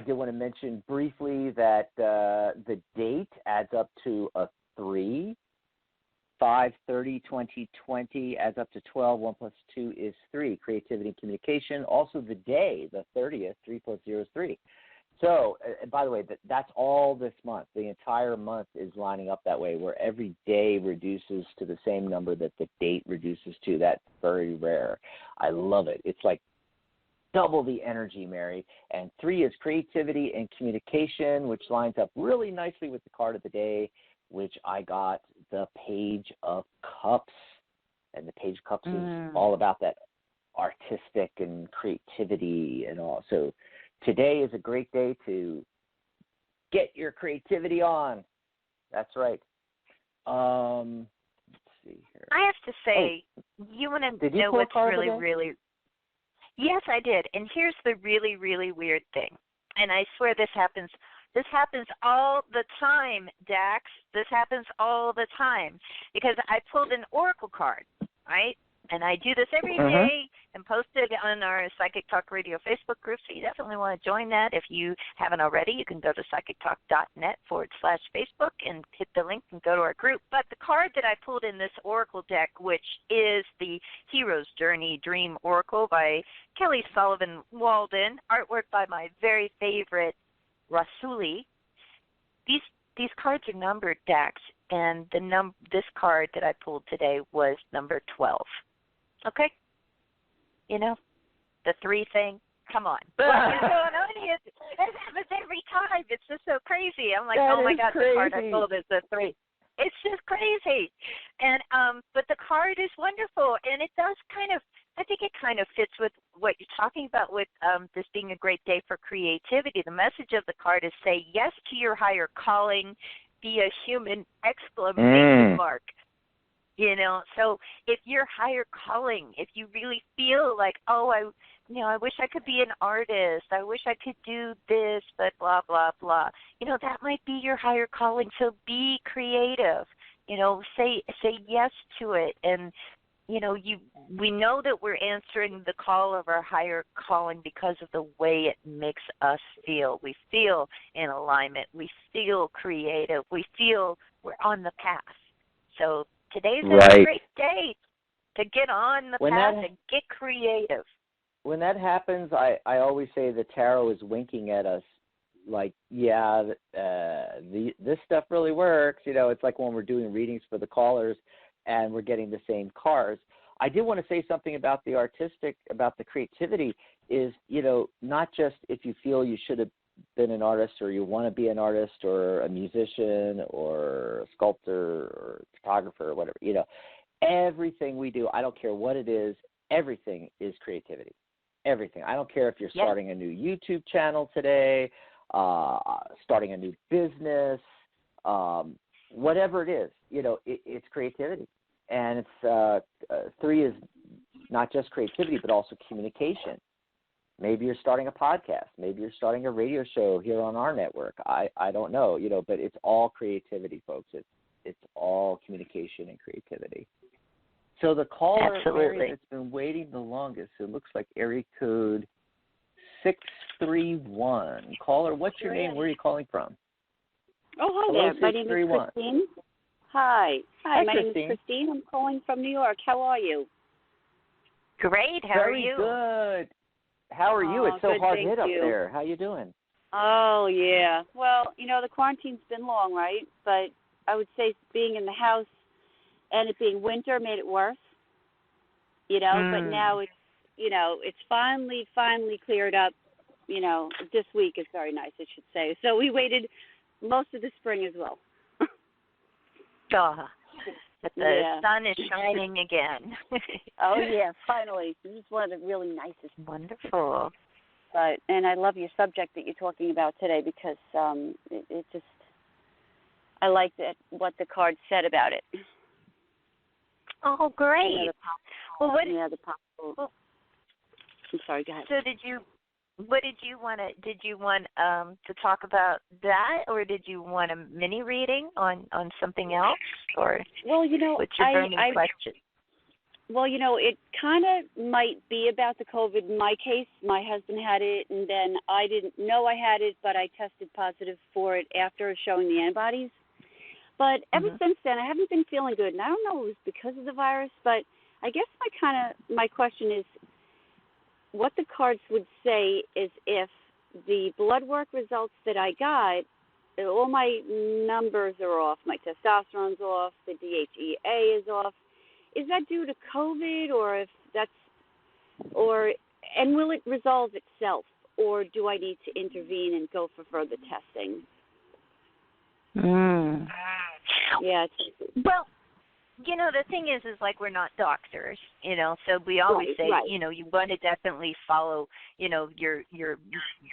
did want to mention briefly that the date adds up to a 3. 5/30/2020 adds up to 12. 1 + 2 is 3. Creativity and communication. Also the day, the 30th, 3 + 0 is 3. So, and by the way, that's all this month. The entire month is lining up that way, where every day reduces to the same number that the date reduces to. That's very rare. I love it. It's like double the energy, Mary. And 3 is creativity and communication, which lines up really nicely with the card of the day, which I got, the Page of Cups. And the Page of Cups is all about that artistic and creativity and all. So today is a great day to get your creativity on. That's right. Let's see here. I have to say, you want to know what's really... Yes, I did. And here's the really, really weird thing. And I swear this happens all the time, Dax. This happens all the time. Because I pulled an oracle card, right? And I do this every day and post it on our Psychic Talk Radio Facebook group, so you definitely want to join that. If you haven't already, you can go to psychictalk.net/Facebook and hit the link and go to our group. But the card that I pulled in this oracle deck, which is the Hero's Journey Dream Oracle by Kelly Sullivan Walden, artwork by my very favorite Rasuli. These cards are numbered, Dax, and this card that I pulled today was number 12. Okay? You know, the 3 thing. Come on. What is going on here? It happens every time. It's just so crazy. I'm like, oh my God, the card I pulled is the 3. It's just crazy. And but the card is wonderful, and it does I think it kind of fits with what you're talking about with this being a great day for creativity. The message of the card is say yes to your higher calling, be a human, exclamation mark. You know, so if your higher calling, if you really feel like, I wish I could be an artist, I wish I could do this, but blah, blah, blah. You know, that might be your higher calling. So be creative. You know, say yes to it. And, you know, we know that we're answering the call of our higher calling because of the way it makes us feel. We feel in alignment. We feel creative. We feel we're on the path. So today's a great day to get on the path and get creative. When that happens, I always say the tarot is winking at us like, this stuff really works. You know, it's like when we're doing readings for the callers and we're getting the same cards. I did want to say something about the artistic, about the creativity is, you know, not just if you feel you should have been an artist or you want to be an artist or a musician or a sculptor or photographer or whatever, you know, everything we do, I don't care what it is, everything is creativity. Everything. I don't care if you're starting a new YouTube channel today, starting a new business, whatever it is, you know, it's creativity. And it's 3 is not just creativity, but also communication. Maybe you're starting a podcast. Maybe you're starting a radio show here on our network. I don't know, but it's all creativity, folks. It's all communication and creativity. So the caller area that's been waiting the longest, it looks like area code 631. Caller, what's your name? Where are you calling from? Oh, hi Hello, there. My name is Christine. Hi, my name is Christine. I'm calling from New York. How are you? Great. How are you? Very good. How are you? It's so hard hit up there. How you doing? Oh, yeah. Well, the quarantine's been long, right? But I would say being in the house and it being winter made it worse, But now it's finally cleared up. This week is very nice, I should say. So we waited most of the spring as well. But the sun is shining again. Oh, yeah, finally. This is one of the really nicest. Wonderful. And I love your subject that you're talking about today because it just, I like what the card said about it. Oh, great. Well, the possible. I'm sorry, go ahead. So did you want to talk about that, or did you want a mini reading on something else, or what's your burning question? Well, it kind of might be about the COVID. In my case, my husband had it, and then I didn't know I had it, but I tested positive for it after showing the antibodies. But ever since then, I haven't been feeling good, and I don't know if it was because of the virus, but I guess my question is, what the cards would say is if the blood work results that I got, all my numbers are off, my testosterone's off, the DHEA is off. Is that due to COVID, and will it resolve itself, or do I need to intervene and go for further testing? Yeah. Well, the thing is like we're not doctors, so we always say, you want to definitely follow, your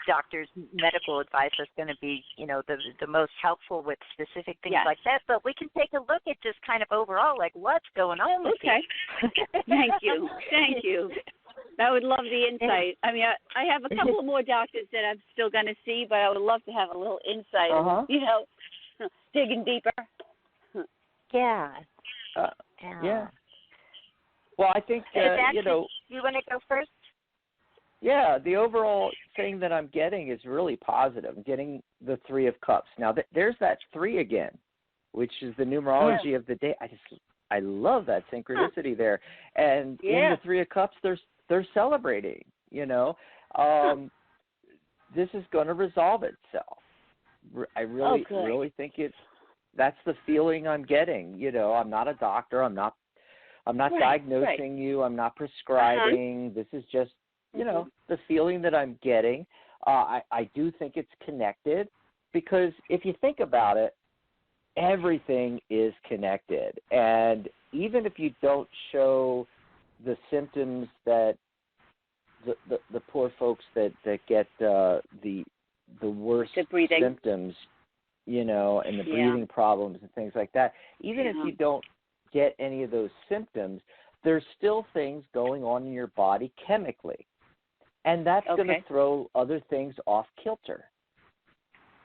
doctor's medical advice is going to be, the most helpful with specific things like that. But we can take a look at just kind of overall, like what's going on with you. Thank you. Thank you. I would love the insight. I mean, I have a couple more doctors that I'm still going to see, but I would love to have a little insight, digging deeper. Yeah. Yeah. Well, I think, you want to go first? Yeah, the overall thing that I'm getting is really positive. I'm getting the 3 of Cups. Now, there's that 3 again, which is the numerology of the day. I love that synchronicity there. And in the 3 of Cups, they're celebrating, This is going to resolve itself. I really think that's the feeling I'm getting. I'm not a doctor. I'm not diagnosing you. I'm not prescribing. This is just, the feeling that I'm getting. I do think it's connected because if you think about it, everything is connected. And even if you don't show the symptoms that the poor folks that get the worst symptoms, and the breathing problems and things like that, even if you don't get any of those symptoms, there's still things going on in your body chemically. And that's going to throw other things off kilter.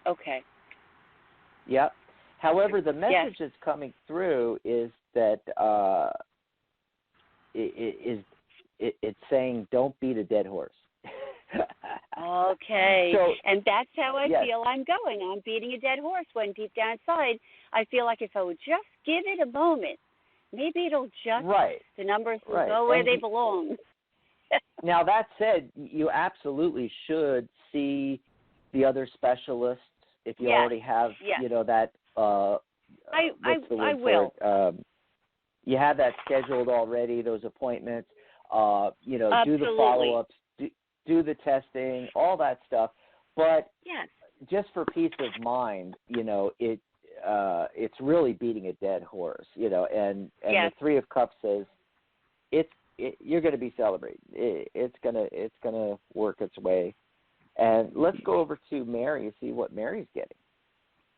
Okay. Yep. However, the message that's coming through is that it's saying don't beat a dead horse. Okay. And that's how I feel I'm going. I'm beating a dead horse when deep down inside I feel like if I would just give it a moment, maybe it'll just, the numbers will go where they belong. Now, that said, you absolutely should see the other specialists if you already have, that. I will. You have that scheduled already, those appointments. Do the follow-ups, do the testing, all that stuff. But just for peace of mind, it's really beating a dead horse, and the 3 of Cups says you're going to be celebrating. It's gonna work its way. And let's go over to Mary and see what Mary's getting.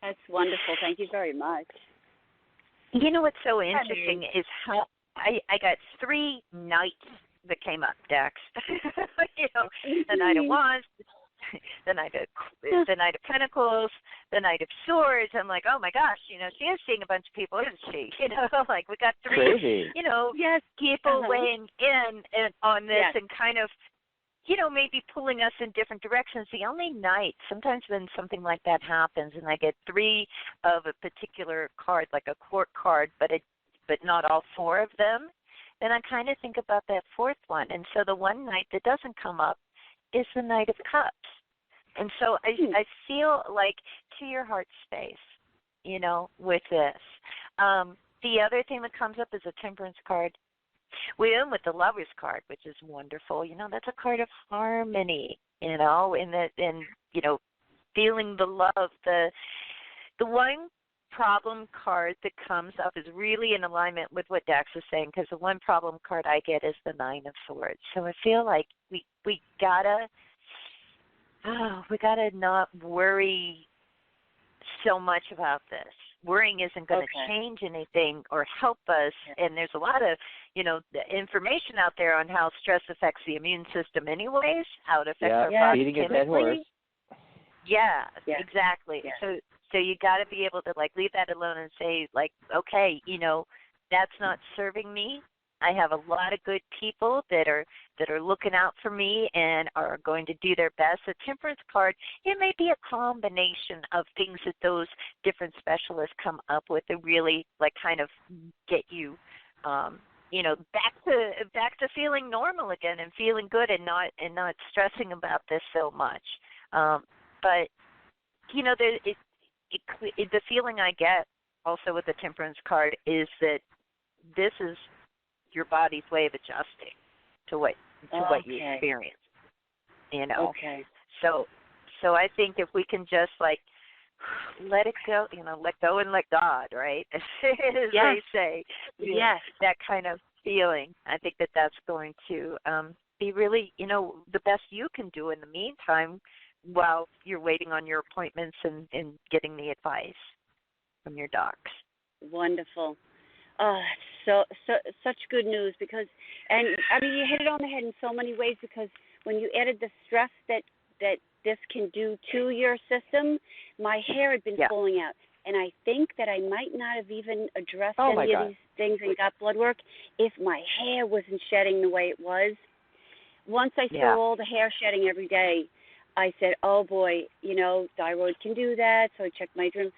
That's wonderful. Thank you very much. What's so interesting is how I got 3 knights that came up, Dax. The Knight of Wands, the Knight of Pentacles, the Knight of Swords. I'm like, oh my gosh, she is seeing a bunch of people, isn't she? Like we got three, Crazy. Yes. people weighing in on this Yes. and kind of, maybe pulling us in different directions. The only night, sometimes when something like that happens and I get three of a particular card, like a court card, but not all four of them, then I kind of think about that fourth one. And so the one night that doesn't come up is the Knight of Cups. And so I feel like to your heart space, with this. The other thing that comes up is a Temperance card. We end with the Lover's card, which is wonderful. That's a card of harmony, and feeling the love. The one problem card that comes up is really in alignment with what Dax is saying, because the one problem card I get is the Nine of Swords. So I feel like we gotta not worry so much about this. Worrying isn't going to change anything or help us, and there's a lot of, information out there on how stress affects the immune system anyways, how it affects our body beating a dead horse. Yeah, exactly. Yeah. So you got to be able to, leave that alone and say, okay, that's not serving me. I have a lot of good people that are looking out for me and are going to do their best. The Temperance card, it may be a combination of things that those different specialists come up with to really kind of get you back to feeling normal again and feeling good and not stressing about this so much. But the feeling I get also with the Temperance card is that this is your body's way of adjusting to what you experience. Okay. So I think if we can just let it go, let go and let God, right? As they say. Yes. That kind of feeling. I think that's going to be really, the best you can do in the meantime while you're waiting on your appointments and getting the advice from your docs. Wonderful. Such good news, because, and I mean, you hit it on the head in so many ways, because when you added the stress that this can do to your system, my hair had been falling out. And I think that I might not have even addressed any of these things and got blood work if my hair wasn't shedding the way it was. Once I saw all the hair shedding every day, I said, oh boy, thyroid can do that. So I checked my adrenal,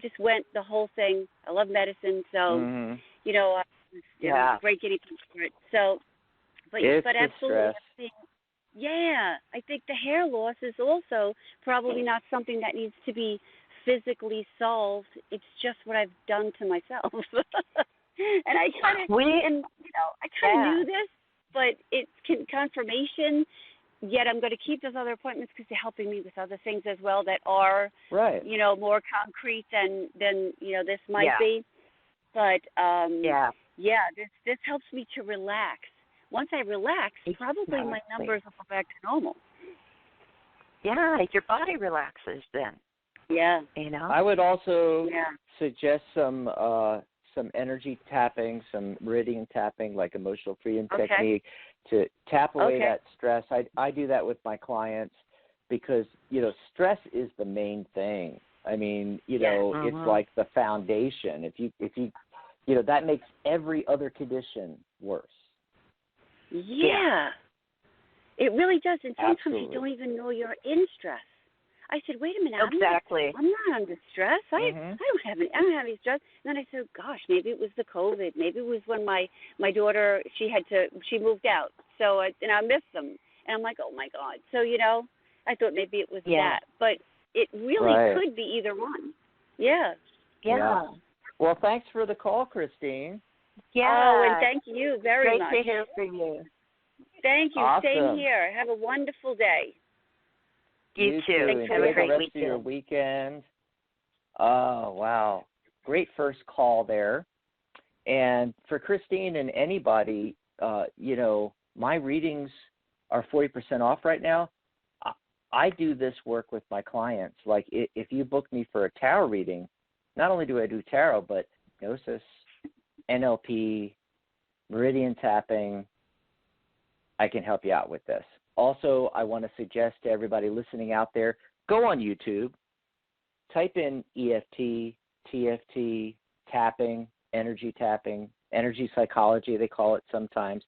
just went the whole thing. I love medicine, so, I was a great guinea pig for it. So, but absolutely, I think the hair loss is also probably not something that needs to be physically solved. It's just what I've done to myself. And I kind of, knew this, but it's confirmation. Yet I'm going to keep those other appointments because they're helping me with other things as well that are, more concrete than this might be. But this helps me to relax. Once I relax, probably my numbers will go back to normal. Yeah, your body relaxes then. Yeah. I would also suggest some energy tapping, some meridian tapping, like emotional freedom technique, to tap away that stress. I do that with my clients because, stress is the main thing. I mean, it's like the foundation. If you that makes every other condition worse. Yeah. It really does. And sometimes you don't even know you're in stress. I said, wait a minute. I'm not under stress. I don't have any stress. And then I said, gosh, maybe it was the COVID. Maybe it was when my daughter, she moved out. So, and I missed them. And I'm like, oh my God. So, I thought maybe it was that. But it really could be either one. Yeah. Well, thanks for the call, Christine. Yeah. Oh, and thank you very much. Great to hear from you. Thank you. Awesome. Same here. Have a wonderful day. You too. Enjoy Have a great the rest weekend. of your weekend. Oh, wow. Great first call there. And for Christine and anybody, my readings are 40% off right now. I do this work with my clients. Like if you book me for a tarot reading, not only do I do tarot, but Gnosis, NLP, meridian tapping, I can help you out with this. Also, I want to suggest to everybody listening out there, go on YouTube, type in EFT, TFT, tapping, energy psychology, they call it sometimes.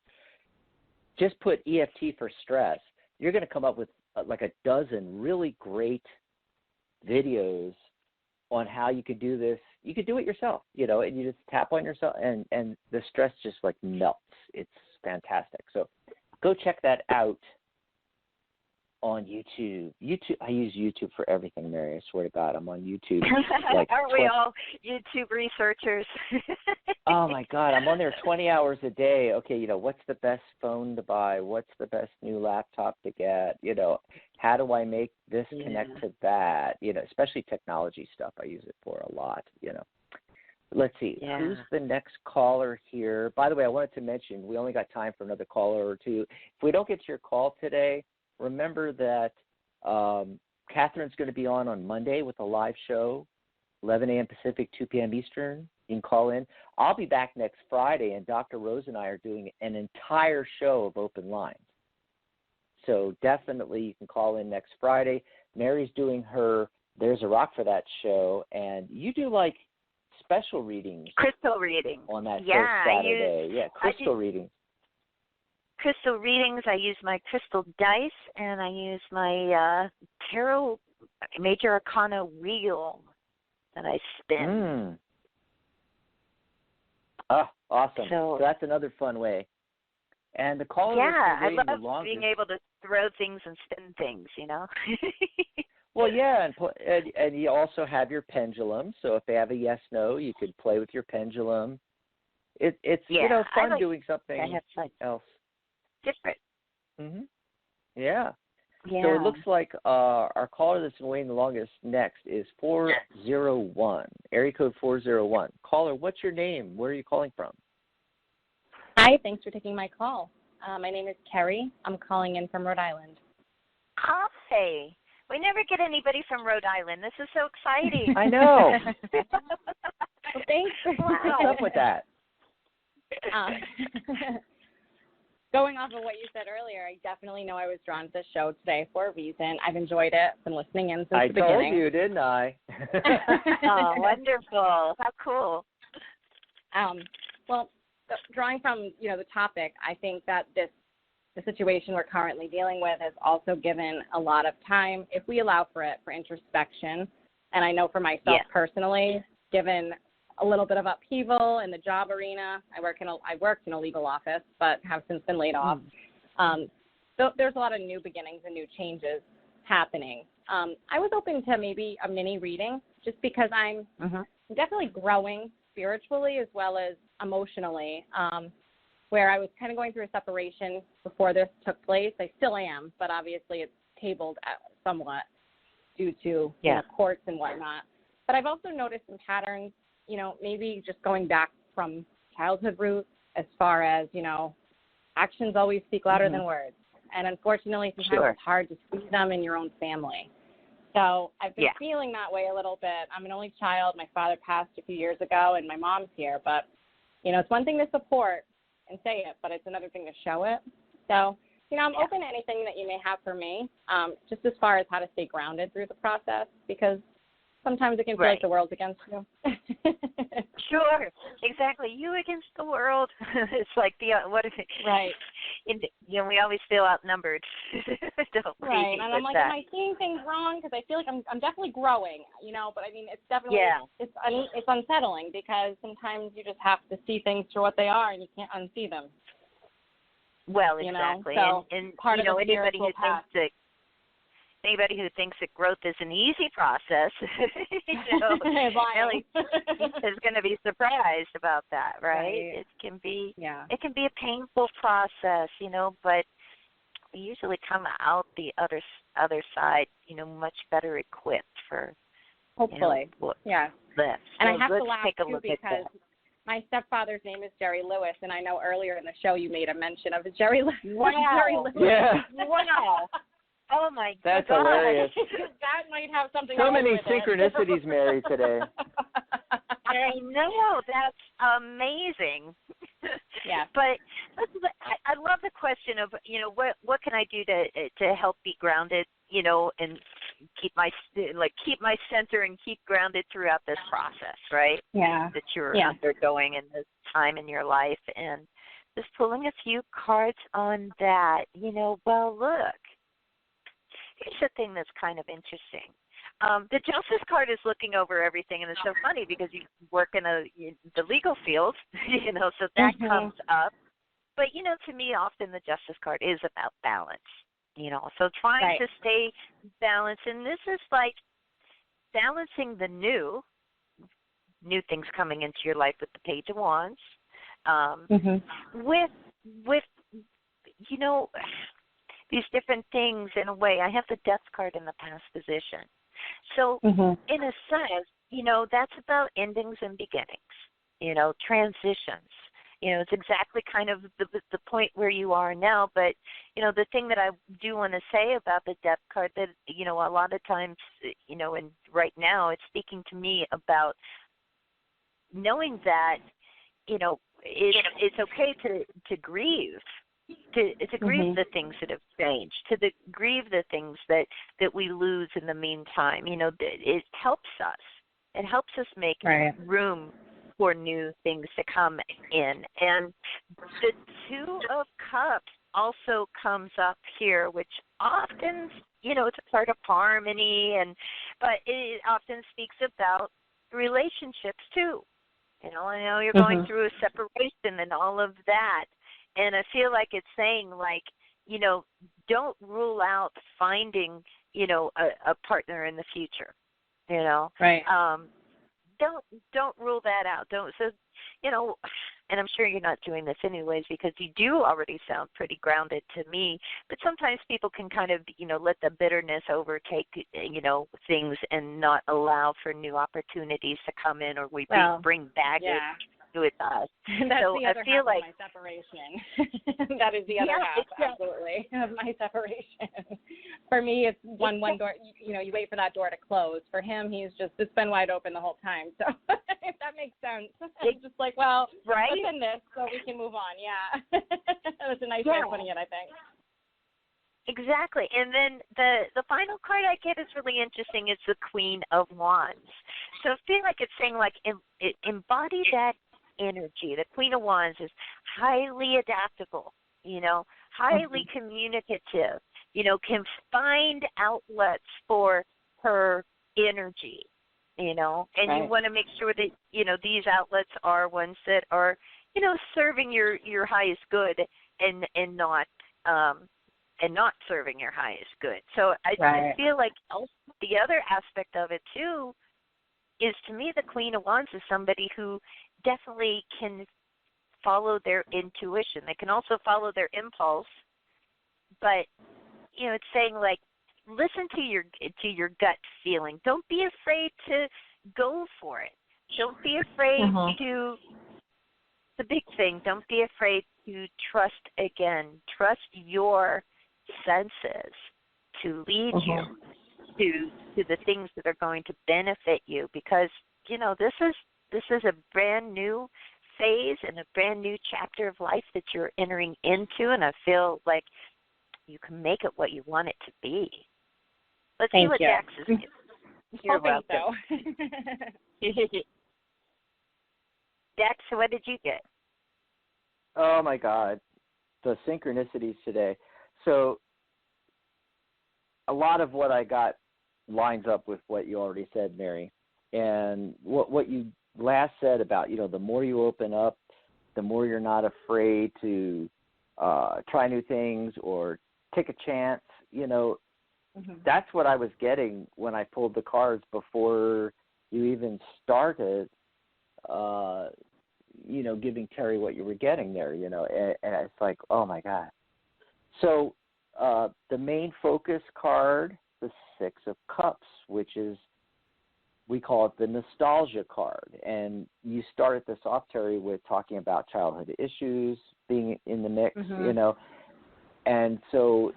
Just put EFT for stress. You're going to come up with like a dozen really great videos on how you could do this. You could do it yourself, and you just tap on yourself, and the stress just like melts. It's fantastic. So go check that out on YouTube. I use YouTube for everything, Mary. I swear to God, I'm on YouTube. Like Aren't we all YouTube researchers? Oh my God, I'm on there 20 hours a day. Okay, what's the best phone to buy? What's the best new laptop to get? How do I make this connect to that? Especially technology stuff. I use it for a lot. Let's see. Yeah. Who's the next caller here? By the way, I wanted to mention we only got time for another caller or two. If we don't get to your call today, remember that Catherine's going to be on Monday with a live show, 11 a.m. Pacific, 2 p.m. Eastern. You can call in. I'll be back next Friday, and Dr. Rose and I are doing an entire show of open lines. So definitely you can call in next Friday. Mary's doing her There's a Rock for that show, and you do like special readings. Crystal readings. On that show Saturday. Crystal readings. Crystal readings. I use my crystal dice, and I use my tarot major arcana wheel that I spin. Oh, awesome. So that's another fun way. And the caller I that's love the longest. being able to throw things and spin things, Well, yeah, and you also have your pendulum. So if they have a yes/no, you could play with your pendulum. It's fun doing something else. Different. Yeah. So it looks like our caller that's been waiting the longest next is 401, area code 401. Caller, what's your name? Where are you calling from? Hi, thanks for taking my call. My name is Carrie. I'm calling in from Rhode Island. Hi. We never get anybody from Rhode Island. This is so exciting. I know. Well, thanks. What's up with that? Going off of what you said earlier, I definitely know I was drawn to this show today for a reason. I've enjoyed it. Been listening in since the beginning. I told you, didn't I? Oh, wonderful. How cool. Well, drawing from, the topic, I think that the situation we're currently dealing with has also given a lot of time, if we allow for it, for introspection. And I know for myself personally, given a little bit of upheaval in the job arena. I worked in a legal office, but have since been laid off. So there's a lot of new beginnings and new changes happening. I was open to maybe a mini reading, just because I'm definitely growing spiritually as well as emotionally, where I was kind of going through a separation before this took place. I still am, but obviously it's tabled somewhat due to courts and whatnot. But I've also noticed some patterns, maybe just going back from childhood roots as far as, actions always speak louder than words. And unfortunately, sometimes it's hard to see them in your own family. So I've been feeling that way a little bit. I'm an only child. My father passed a few years ago, and my mom's here. But, it's one thing to support and say it, but it's another thing to show it. So, I'm open to anything that you may have for me, just as far as how to stay grounded through the process, because sometimes it can feel like the world's against you. Sure, exactly. You against the world. It's like what is it? Right. We always feel outnumbered. Right, and I'm like, am I seeing things wrong? Because I feel like I'm definitely growing, but I mean, it's definitely it's unsettling, because sometimes you just have to see things for what they are, and you can't unsee them. Well, exactly. So and part of anybody who thinks that growth is an easy process, really is going to be surprised about that, right? It can be a painful process, but we usually come out the other side, much better equipped for hopefully, this. And so I have let's to laugh take a too, look because at that. my stepfather's name is Jerry Lewis, and I know earlier in the show you made a mention of Jerry Lewis. Wow. Jerry Lewis. Yeah. Wow. Oh, my God. That's hilarious. That might have something So to do many with synchronicities, Mary, today. I know. That's amazing. Yeah. But I love the question of, what can I do to help be grounded, and keep my center and keep grounded throughout this process, right? Yeah. That you're undergoing in this time in your life. And just pulling a few cards on that, well, look, here's the thing that's kind of interesting. The Justice card is looking over everything, and it's so funny because you work in the legal field, so that comes up. But, to me, often the Justice card is about balance, so trying to stay balanced. And this is like balancing the new things coming into your life with the Page of Wands, with these different things in a way. I have the Death card in the past position. So in a sense, that's about endings and beginnings, transitions. It's exactly kind of the point where you are now. But, the thing that I do want to say about the Death card that, a lot of times, and right now it's speaking to me about knowing that, it's okay to grieve. To grieve the things that have changed, to grieve the things that we lose in the meantime. It helps us. It helps us make room for new things to come in. And the Two of Cups also comes up here, which often, it's a part of harmony, but it often speaks about relationships too. I know you're going through a separation and all of that. And I feel like it's saying, don't rule out finding, a partner in the future, Right. Don't rule that out. And I'm sure you're not doing this anyways because you do already sound pretty grounded to me. But sometimes people can kind of, let the bitterness overtake, things and not allow for new opportunities to come in, or we bring baggage. Yeah. With us. That's so the other I feel half like of my separation. That is the other half, absolutely, of my separation. For me, it's one door. You wait for that door to close. For him, it's been wide open the whole time. So if that makes sense, it's just like, let's end this so we can move on. Yeah, that's a nice way of putting it, I think. Exactly. And then the final card I get is really interesting. It's the Queen of Wands. So I feel like it's saying, embody that energy. The Queen of Wands is highly adaptable, highly communicative, can find outlets for her energy, and you want to make sure that, these outlets are ones that are, serving your highest good and not serving your highest good. So I feel like also the other aspect of it too is, to me, the Queen of Wands is somebody who definitely can follow their intuition. They can also follow their impulse, but it's saying listen to your gut feeling. Don't be afraid to go for it. Don't be afraid to. The big thing. Don't be afraid to trust again. Trust your senses to lead you to the things that are going to benefit you, because this is a brand new phase and a brand new chapter of life that you're entering into, and I feel like you can make it what you want it to be. Let's see what Dax is giving. You're welcome. Dax, what did you get? Oh my God, the synchronicities today. So a lot of what I got lines up with what you already said, Mary. And what you last said about, the more you open up, the more you're not afraid to try new things or take a chance, that's what I was getting when I pulled the cards before you even started, giving Terry what you were getting there, and it's like, oh my God. So the main focus card, the Six of Cups, which is, we call it the nostalgia card. And you started this off, Terry, with talking about childhood issues being in the mix, and so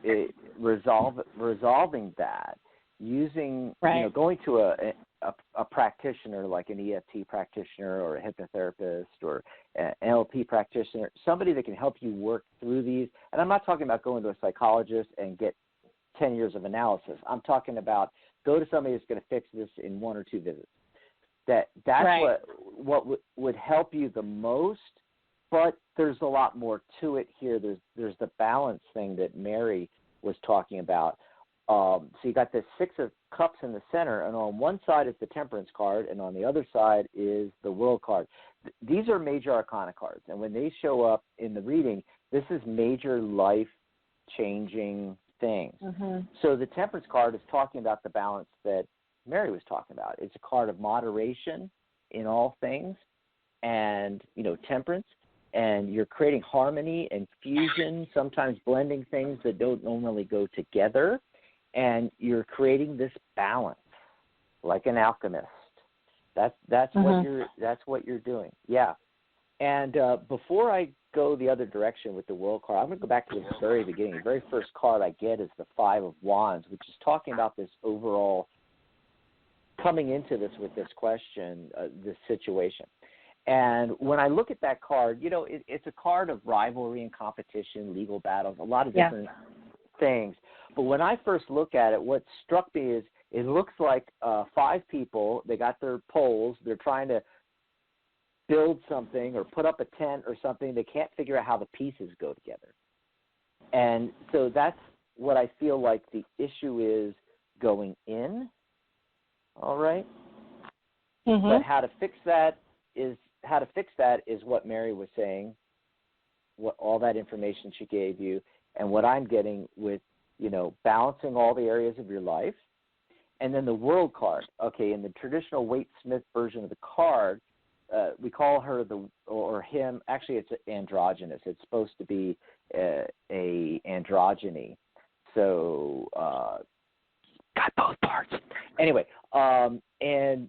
resolving that, using, going to a practitioner, like an EFT practitioner or a hypnotherapist or an NLP practitioner, somebody that can help you work through these. And I'm not talking about going to a psychologist and get 10 years of analysis. I'm talking about go to somebody that's going to fix this in 1 or 2 visits. That's right. what would help you the most. But there's a lot more to it here. There's the balance thing that Mary was talking about. So you got the 6 of cups in the center, and on one side is the temperance card, and on the other side is the world card. These are major arcana cards, and when they show up in the reading, this is major life-changing things. Mm-hmm. So the temperance card is talking about the balance that Mary was talking about. It's a card of moderation in all things and, temperance. And you're creating harmony and fusion, sometimes blending things that don't normally go together. And you're creating this balance, like an alchemist. That's what you're doing. Yeah. And before I go the other direction with the world card, I'm going to go back to the very beginning. The very first card I get is the 5 of Wands, which is talking about this overall coming into this with this question, this situation. And when I look at that card, it's a card of rivalry and competition, legal battles, a lot of different things. But when I first look at it, what struck me is it looks like 5 people. They got their poles. They're trying to build something or put up a tent or something. They can't figure out how the pieces go together. And so that's what I feel like the issue is going in. All right? Mm-hmm. But how to fix that is what Mary was saying, what all that information she gave you, and what I'm getting with, balancing all the areas of your life. And then the world card. Okay, in the traditional Waite-Smith version of the card, we call her or him. Actually, it's androgynous. It's supposed to be a androgyny. So got both parts. Anyway, and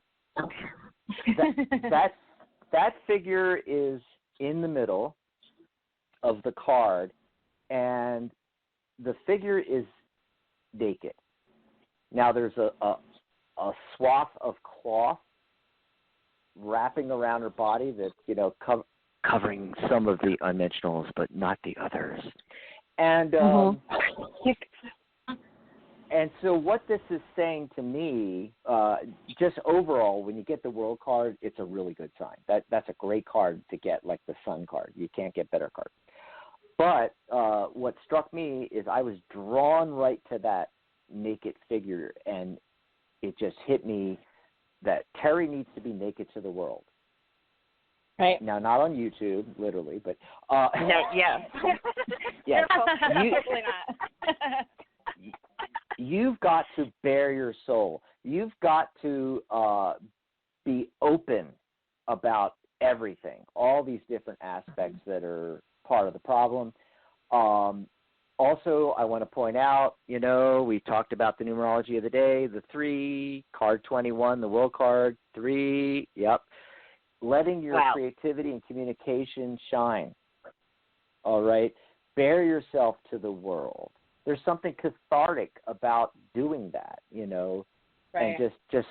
that figure is in the middle of the card, and the figure is naked. Now there's a swath of cloth wrapping around her body that's covering some of the unmentionables, but not the others. And and so what this is saying to me, just overall, when you get the world card, it's a really good sign. That's a great card to get, like the sun card. You can't get better cards. But what struck me is I was drawn right to that naked figure, and it just hit me that Terry needs to be naked to the world. Right. Now, not on YouTube, literally, but no, yeah. Yeah. Hopefully not. You've got to bare your soul. You've got to be open about everything, all these different aspects that are part of the problem. Also, I want to point out, we talked about the numerology of the day, the 3, card 21, the world card, 3, yep. Letting your creativity and communication shine, all right? Bare yourself to the world. There's something cathartic about doing that, right. and just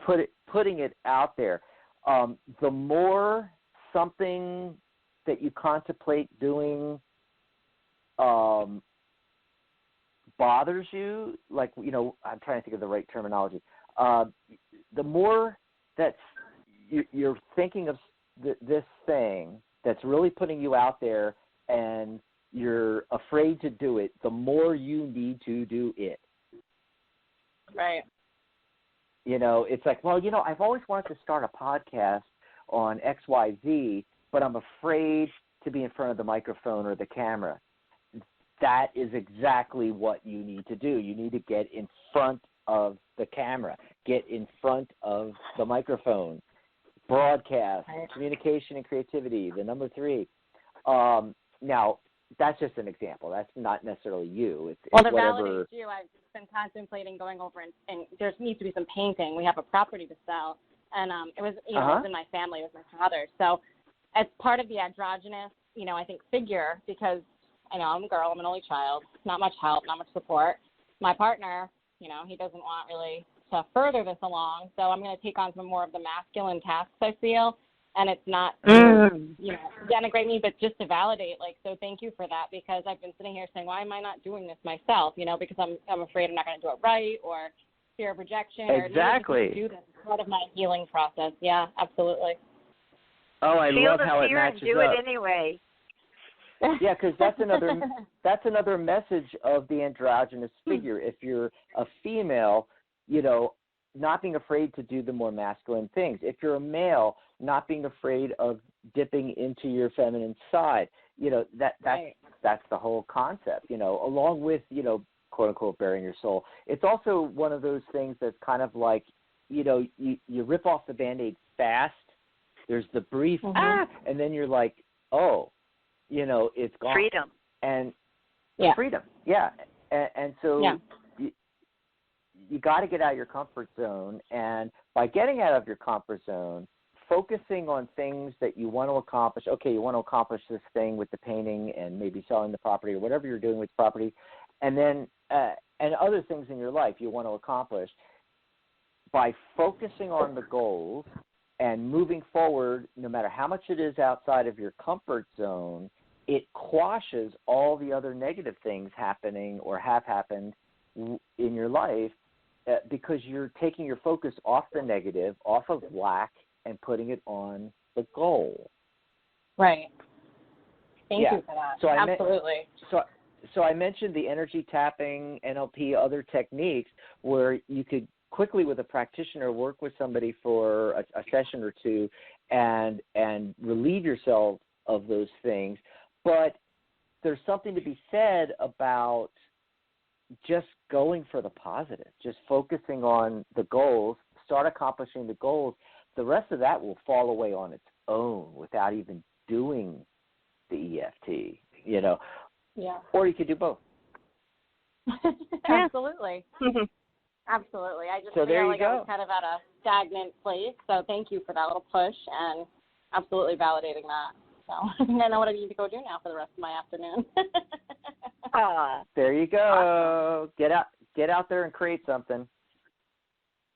putting it out there. The more something that you contemplate doing bothers you, like, I'm trying to think of the right terminology. The more that you're thinking of this thing that's really putting you out there and you're afraid to do it, the more you need to do it. Right. It's like, well, I've always wanted to start a podcast on XYZ, but I'm afraid to be in front of the microphone or the camera. That is exactly what you need to do. You need to get in front of the camera, get in front of the microphone, broadcast, communication and creativity, the number 3. Now, that's just an example. That's not necessarily you. It's to whatever. validate you, I've been contemplating going over and there needs to be some painting. We have a property to sell, and it was it was in my family. It was my father. So as part of the androgynous, I think figure, because I'm a girl, I'm an only child, not much help, not much support. My partner, he doesn't want really to further this along. So I'm going to take on some more of the masculine tasks, I feel. And it's not, denigrate me, but just to validate. So thank you for that, because I've been sitting here saying, why am I not doing this myself? Because I'm afraid I'm not going to do it right, or fear of rejection. Exactly. Or do this as part of my healing process. Yeah, absolutely. Oh, I Feel love the how it fear matches and do up. it anyway. Yeah, because that's another message of the androgynous figure. If you're a female, not being afraid to do the more masculine things. If you're a male, not being afraid of dipping into your feminine side. That's the whole concept. Along with quote unquote bearing your soul. It's also one of those things that's kind of like you rip off the Band-Aid fast. There's the brief and then you're like, oh, it's gone. Freedom. And freedom. Yeah. And so you got to get out of your comfort zone. And by getting out of your comfort zone, focusing on things that you want to accomplish. Okay, you want to accomplish this thing with the painting and maybe selling the property or whatever you're doing with the property. And then and other things in your life you want to accomplish. By focusing on the goals and moving forward, no matter how much it is outside of your comfort zone, it quashes all the other negative things happening or have happened in your life because you're taking your focus off the negative, off of lack, and putting it on the goal. Right. Thank you for that. So absolutely. So I mentioned the energy tapping, NLP, other techniques where you could quickly with a practitioner work with somebody for a session or two and relieve yourself of those things. But there's something to be said about just going for the positive, just focusing on the goals, start accomplishing the goals. The rest of that will fall away on its own without even doing the EFT, Yeah. Or you could do both. Absolutely. Absolutely. I just feel like I was kind of at a stagnant place. So thank you for that little push and absolutely validating that. So I know what I need to go do now for the rest of my afternoon. There you go. Awesome. Get out there and create something.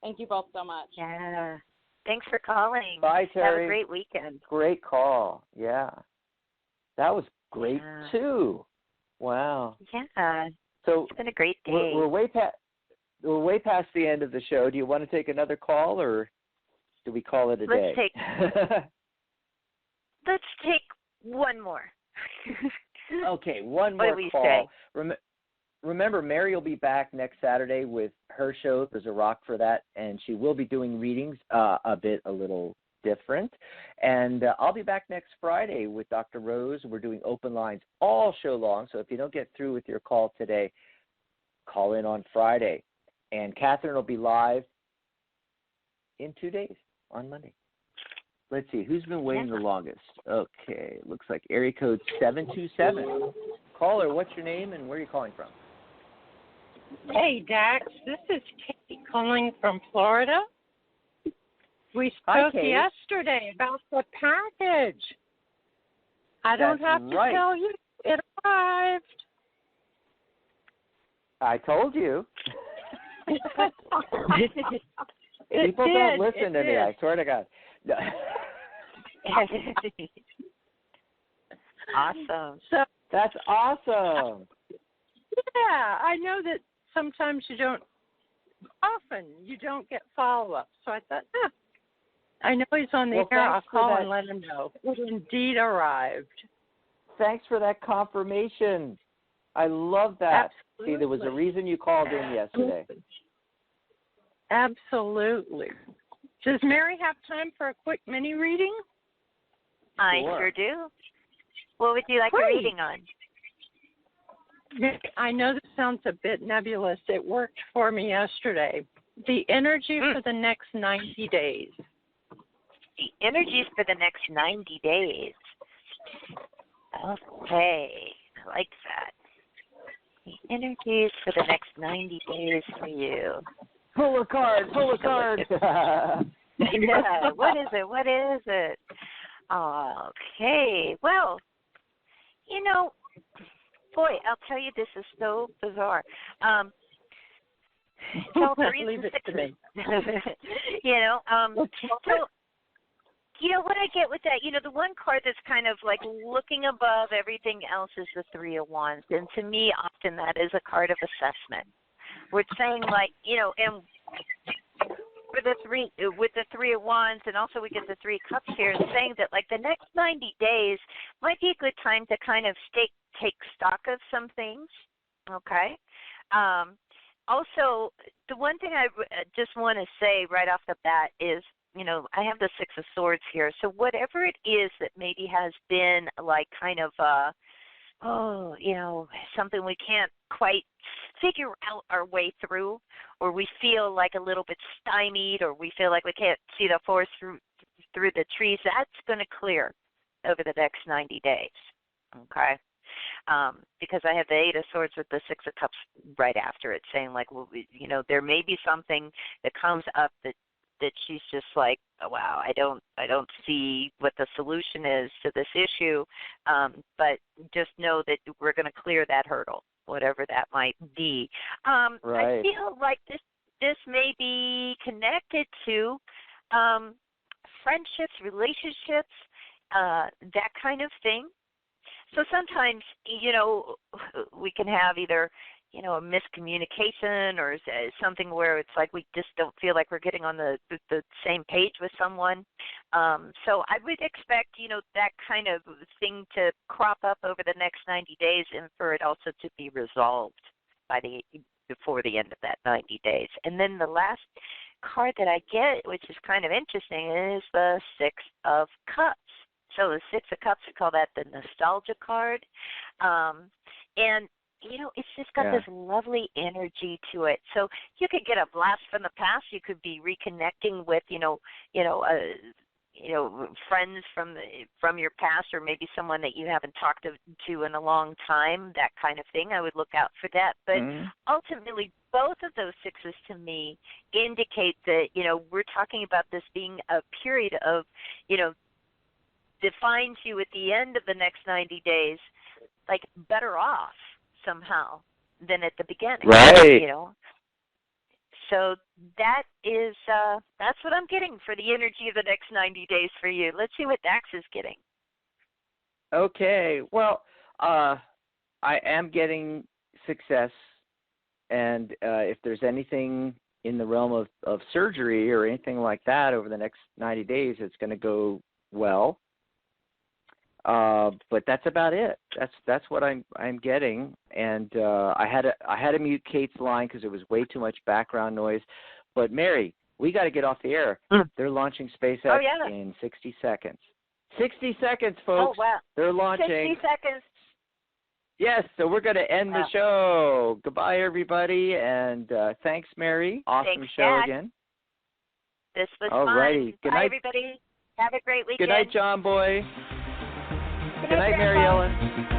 Thank you both so much. Yeah. Thanks for calling. Bye, Terry. Have a great weekend. Great call. Yeah. That was great, too. Wow. Yeah. So it's been a great day. We're way past the end of the show. Do you want to take another call, or do we call it a day? Let's take one more. Okay, one more what do we call. Say? Remember, Mary will be back next Saturday with her show. There's a rock for that, and she will be doing readings a little different. And I'll be back next Friday with Dr. Rose. We're doing open lines all show long, so if you don't get through with your call today, call in on Friday. And Catherine will be live in 2 days on Monday. Let's see, who's been waiting the longest? Okay, looks like area code 727. Caller, what's your name and where are you calling from? Hey, Dax, this is Kate calling from Florida. We spoke yesterday about the package. I don't have to tell you, it arrived. I told you. People don't listen to me, I swear to God. Awesome. So that's awesome. Yeah, I know that sometimes you don't get follow-up. So I thought, I know he's on the air. I'll call and let him know. It indeed arrived. Thanks for that confirmation. I love that. Absolutely. See, there was a reason you called in yesterday. Absolutely. Does Mary have time for a quick mini reading? I sure do. What would you like a reading on? I know this sounds a bit nebulous. It worked for me yesterday. The energy for the next 90 days. The energies for the next 90 days. Okay, I like that. The energies for the next 90 days for you. Pull a card. Yeah, what is it? Okay, well, boy, I'll tell you, this is so bizarre. So 3s Leave and it to me. 6s. So what I get with that, the one card that's kind of like looking above everything else is the 3 of Wands. And to me, often that is a card of assessment. We're saying like, and with the 3 of Wands, and also we get the 3 of Cups here, saying that like the next 90 days might be a good time to kind of take stock of some things, okay? Also, the one thing I just want to say right off the bat is, I have the 6 of Swords here. So whatever it is that maybe has been like kind of, something we can't quite figure out our way through, or we feel like a little bit stymied, or we feel like we can't see the forest through the trees, that's going to clear over the next 90 days, okay? Because I have the 8 of Swords with the 6 of Cups right after it, saying like, well, there may be something that comes up that she's just like, oh, wow, I don't see what the solution is to this issue, but just know that we're going to clear that hurdle, whatever that might be. Right. I feel like this may be connected to friendships, relationships, that kind of thing. So sometimes, we can have either, a miscommunication or something where it's like we just don't feel like we're getting on the same page with someone. So I would expect, that kind of thing to crop up over the next 90 days and for it also to be resolved before the end of that 90 days. And then the last card that I get, which is kind of interesting, is the 6 of Cups. So the 6 of Cups, we call that the nostalgia card. And, it's just got this lovely energy to it. So you could get a blast from the past. You could be reconnecting with, friends from your past, or maybe someone that you haven't talked to in a long time, that kind of thing. I would look out for that. But ultimately, both of those 6s to me indicate that, we're talking about this being a period of, defines you at the end of the next 90 days, like better off somehow than at the beginning. Right. So that is, that's what I'm getting for the energy of the next 90 days for you. Let's see what Dax is getting. Okay. Well, I am getting success, and if there's anything in the realm of surgery or anything like that over the next 90 days, it's going to go well. But that's about it. That's what I'm getting. And I had to mute Kate's line because it was way too much background noise. But Mary, we got to get off the air. They're launching SpaceX in 60 seconds. 60 seconds, folks. Oh, wow. They're launching. 60 seconds. Yes, so we're going to end the show. Goodbye, everybody, and thanks, Mary. Awesome Thanks, show Jack. again. This was All fun. righty. Good Bye, night, everybody. Have a great weekend. Good night, John Boy. Good Good night, Mary Grandpa. Ellen.